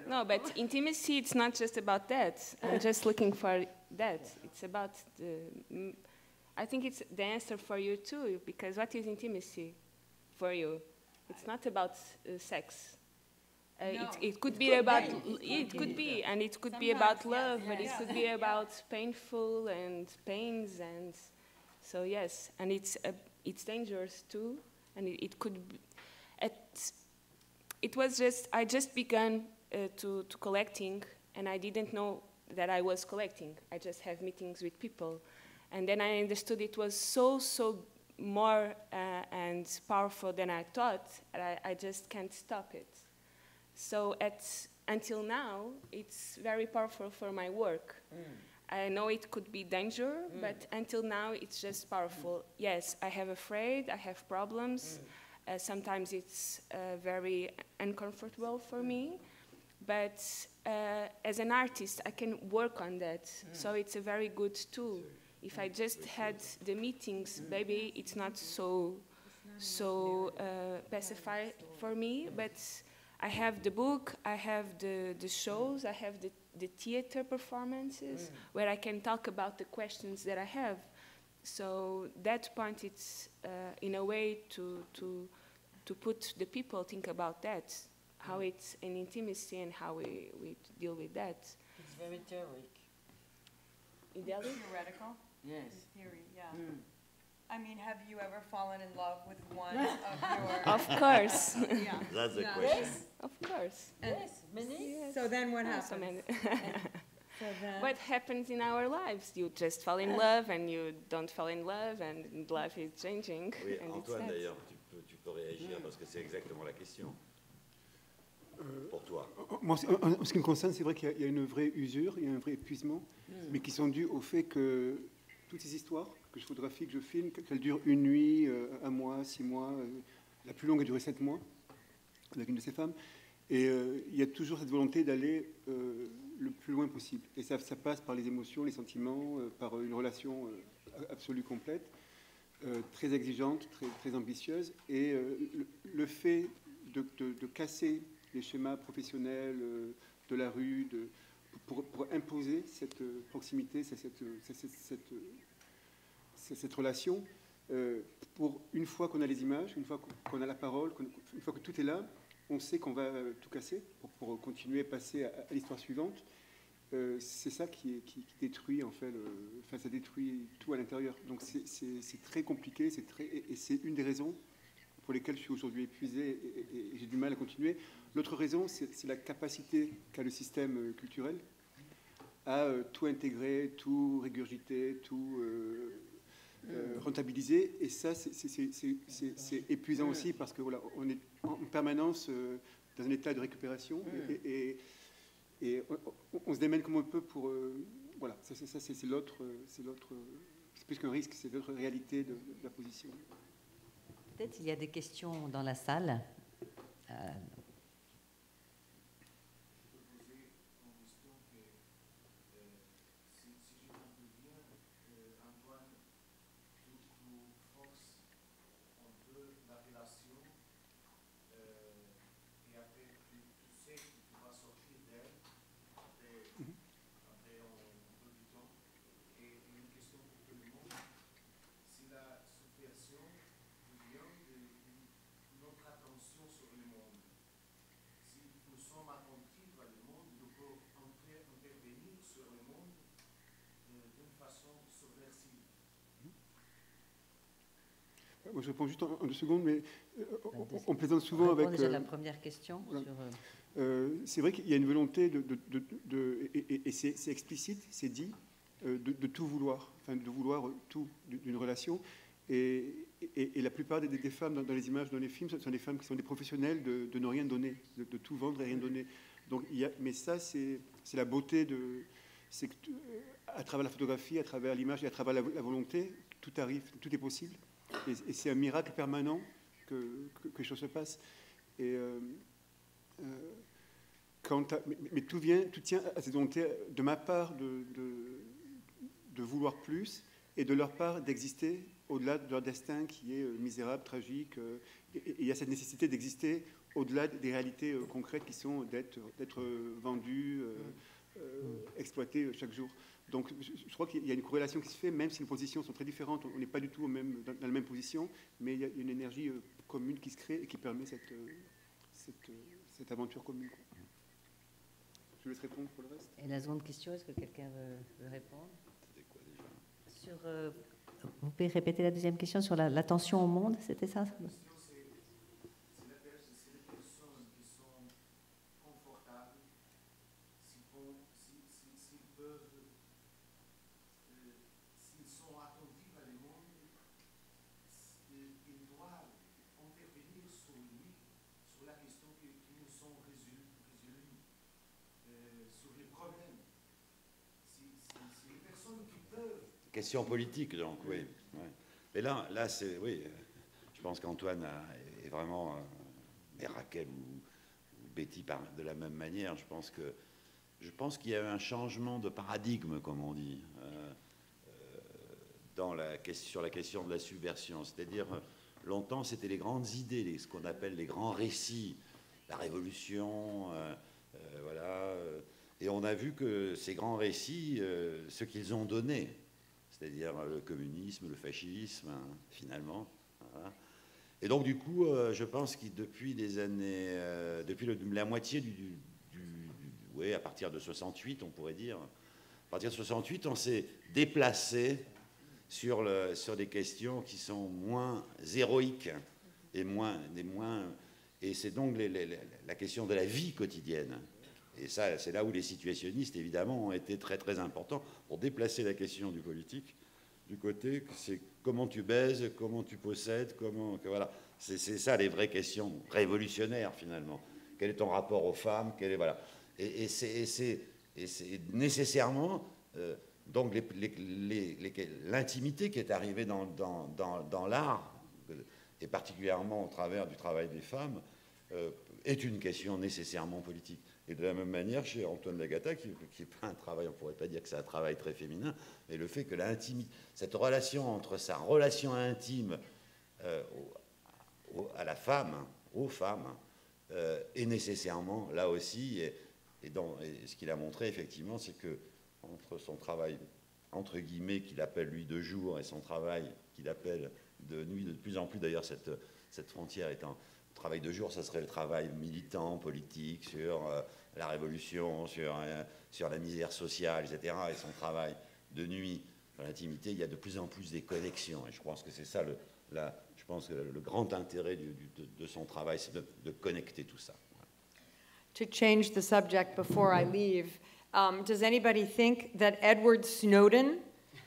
S6: No, but intimacy, it's not just about that. I'm just looking for that. It's about I think it's the answer for you too, because what is intimacy for you? It's not about sex.
S2: No.
S6: It could be about, it could be, and it could be about love, but it could be about painful and pains, and so yes, and it's dangerous too, and it could be, it was just, I just began to collecting, and I didn't know that I was collecting. I just have meetings with people, and then I understood it was so more and powerful than I thought, and I just can't stop it. So until now, it's very powerful for my work. I know it could be danger, but until now, it's just powerful. Yes, I have afraid, I have problems. Sometimes it's very uncomfortable for me, but as an artist, I can work on that. So it's a very good tool. If I just had the meetings, maybe it's not so pacified for me, but I have the book, I have the shows, I have the theater performances where I can talk about the questions that I have. So that point, it's in a way to put the people think about that, how it's an intimacy and how we deal with that.
S5: It's very theoretic.
S2: Theoretical?
S5: Yes.
S2: Theory, yeah. I mean, have you ever fallen in love with one of your...
S6: Of course.
S2: Yeah.
S3: That's the
S2: Yeah.
S3: question.
S6: Of course.
S5: Yes, many.
S6: Yes.
S2: So then what
S6: Also
S2: happens?
S6: many.
S2: So then,
S6: What happens in our lives? You just fall in love and you don't fall in love and life is changing.
S3: Oui,
S6: and it's
S3: Antoine,
S6: that.
S3: d'ailleurs, tu peux réagir parce que c'est exactement la question. Pour toi.
S4: Moi, en ce qui me concerne, c'est vrai qu'il y a une vraie usure, il y a un vrai épuisement, mais qui sont dus au fait que toutes ces histoires que je photographie, que je filme, qu'elles durent une nuit, un mois, 6 mois, la plus longue a duré 7 mois, avec une de ces femmes, et il y a toujours cette volonté d'aller le plus loin possible. Et ça passe par les émotions, les sentiments, par une relation absolue complète, très exigeante, très ambitieuse, et le fait de casser les schémas professionnels de la rue, pour imposer cette proximité, cette relation, pour une fois qu'on a les images, une fois qu'on a la parole, une fois que tout est là, on sait qu'on va tout casser pour continuer à passer à l'histoire suivante. C'est ça qui détruit, en fait, ça détruit tout à l'intérieur. Donc c'est très compliqué, et c'est une des raisons pour lesquelles je suis aujourd'hui épuisé et j'ai du mal à continuer. L'autre raison, c'est la capacité qu'a le système culturel à tout intégrer, tout régurgiter, tout rentabiliser. Et ça, c'est épuisant aussi parce que voilà, on est en permanence dans un état de récupération et on se démène comme on peut pour... voilà, c'est l'autre... C'est plus qu'un risque, c'est l'autre réalité de la position.
S1: Peut-être il y a des questions dans la salle.
S4: Moi, je réponds juste en 2 secondes, mais on plaisante souvent avec...
S1: déjà la première question.
S4: Voilà.
S1: Sur,
S4: c'est vrai qu'il y a une volonté et c'est explicite, c'est dit, de tout vouloir, enfin de vouloir tout d'une relation. Et la plupart des femmes dans les images, dans les films, ce sont des femmes qui sont des professionnelles de ne rien donner, de tout vendre et rien donner. Donc, mais ça, c'est la beauté c'est que à travers la photographie, à travers l'image et à travers la volonté, tout arrive, tout est possible. Et c'est un miracle permanent que les choses se passent. Et mais tout tient à cette volonté de ma part de vouloir plus et de leur part d'exister au-delà de leur destin qui est misérable, tragique. Et il y a cette nécessité d'exister au-delà des réalités concrètes qui sont d'être vendues, exploitées chaque jour. Donc je crois qu'il y a une corrélation qui se fait, même si les positions sont très différentes, on n'est pas du tout dans la même position, mais il y a une énergie commune qui se crée et qui permet cette aventure commune. Je vous laisse répondre pour le reste.
S1: Et la seconde question, est-ce que quelqu'un veut répondre?
S3: C'était quoi déjà?
S1: Vous pouvez répéter la deuxième question sur l'attention au monde, c'était ça?
S3: Question politique, donc, oui. Ouais. Mais là c'est, oui, je pense qu'Antoine est vraiment, et Raquel ou Betty de la même manière. Je pense qu'il y a eu un changement de paradigme, comme on dit, sur la question de la subversion. C'est-à-dire, longtemps, c'était les grandes idées, ce qu'on appelle les grands récits, la révolution, voilà. Et on a vu que ces grands récits, ce qu'ils ont donné, c'est-à-dire le communisme, le fascisme, hein, finalement. Voilà. Et donc, du coup, je pense que depuis les années, depuis la moitié oui, à partir de 68, on pourrait dire, à partir de 68, on s'est déplacé sur des questions qui sont moins héroïques et c'est donc la question de la vie quotidienne. Et ça, c'est là où les situationnistes, évidemment, ont été très, très importants pour déplacer la question du politique du côté, c'est comment tu baises, comment tu possèdes, voilà. C'est ça les vraies questions révolutionnaires, finalement. Quel est ton rapport aux femmes, voilà. Et c'est nécessairement donc l'intimité qui est arrivée dans l'art, et particulièrement au travers du travail des femmes, est une question nécessairement politique. Et de la même manière, chez Antoine Lagata, qui n'est pas un travail, on ne pourrait pas dire que c'est un travail très féminin, mais le fait que cette relation entre sa relation intime à la femme, aux femmes, est nécessairement, là aussi, et ce qu'il a montré, effectivement, c'est que entre son travail, entre guillemets, qu'il appelle lui de jour, et son travail qu'il appelle de nuit, de plus en plus, d'ailleurs, cette frontière étant... Le travail de jour, ça serait le travail militant, politique, sur la révolution, sur la misère sociale, etc. Et son travail de nuit, dans l'intimité, il y a de plus en plus des connexions. Et je pense que c'est ça, je pense que le grand intérêt de son travail, c'est de connecter tout ça.
S2: To change the subject before I leave, does anybody think that Edward Snowden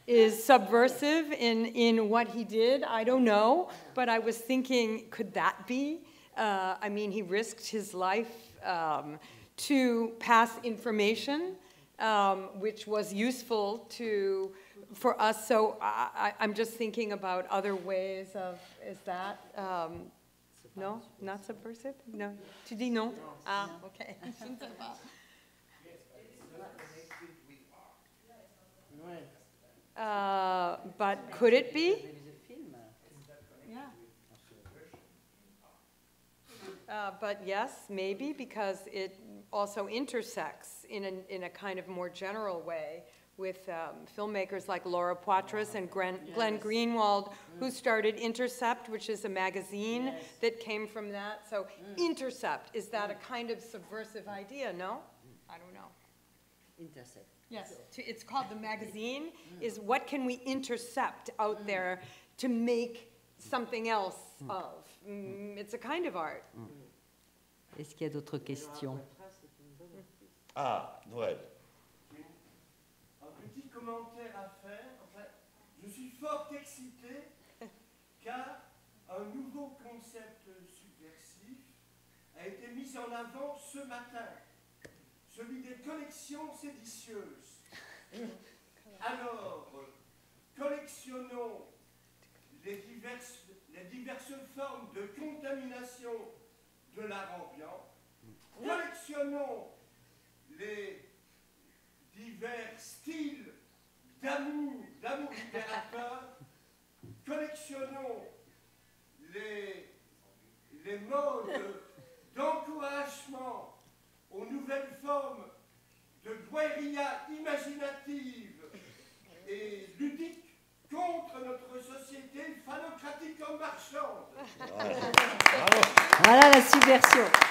S2: is subversive in what he did? I don't know, but I was thinking, could that be? I mean, he risked his life to pass information, which was useful for us. So I'm just thinking about other ways of, is that, no, not subversive? No, tu dis non? Ah, okay. Je ne sais pas. But could it be? Yeah. But yes, maybe, because it also intersects in a kind of more general way with filmmakers like Laura Poitras and Glenn Greenwald, who started Intercept, which is a magazine that came from that. So Intercept, is that a kind of subversive idea, no? I don't know.
S1: Intercept.
S2: Yes, it's called the magazine, is what can we intercept out there to make something else of? It's a kind of art.
S1: Est-ce qu'il y a d'autres questions?
S3: Ah, Noël.
S7: Un petit commentaire à faire. Enfin, je suis fort excité car un nouveau concept subversif a été mis en avant ce matin, celui des collections séditieuses. Alors, collectionnons les diverses formes de contamination de l'art ambiant, collectionnons les divers styles d'amour libérateur, collectionnons les modes d'encouragement aux nouvelles formes de guérilla imaginative et ludique contre notre société phallocratique en marchande.
S1: Voilà la subversion.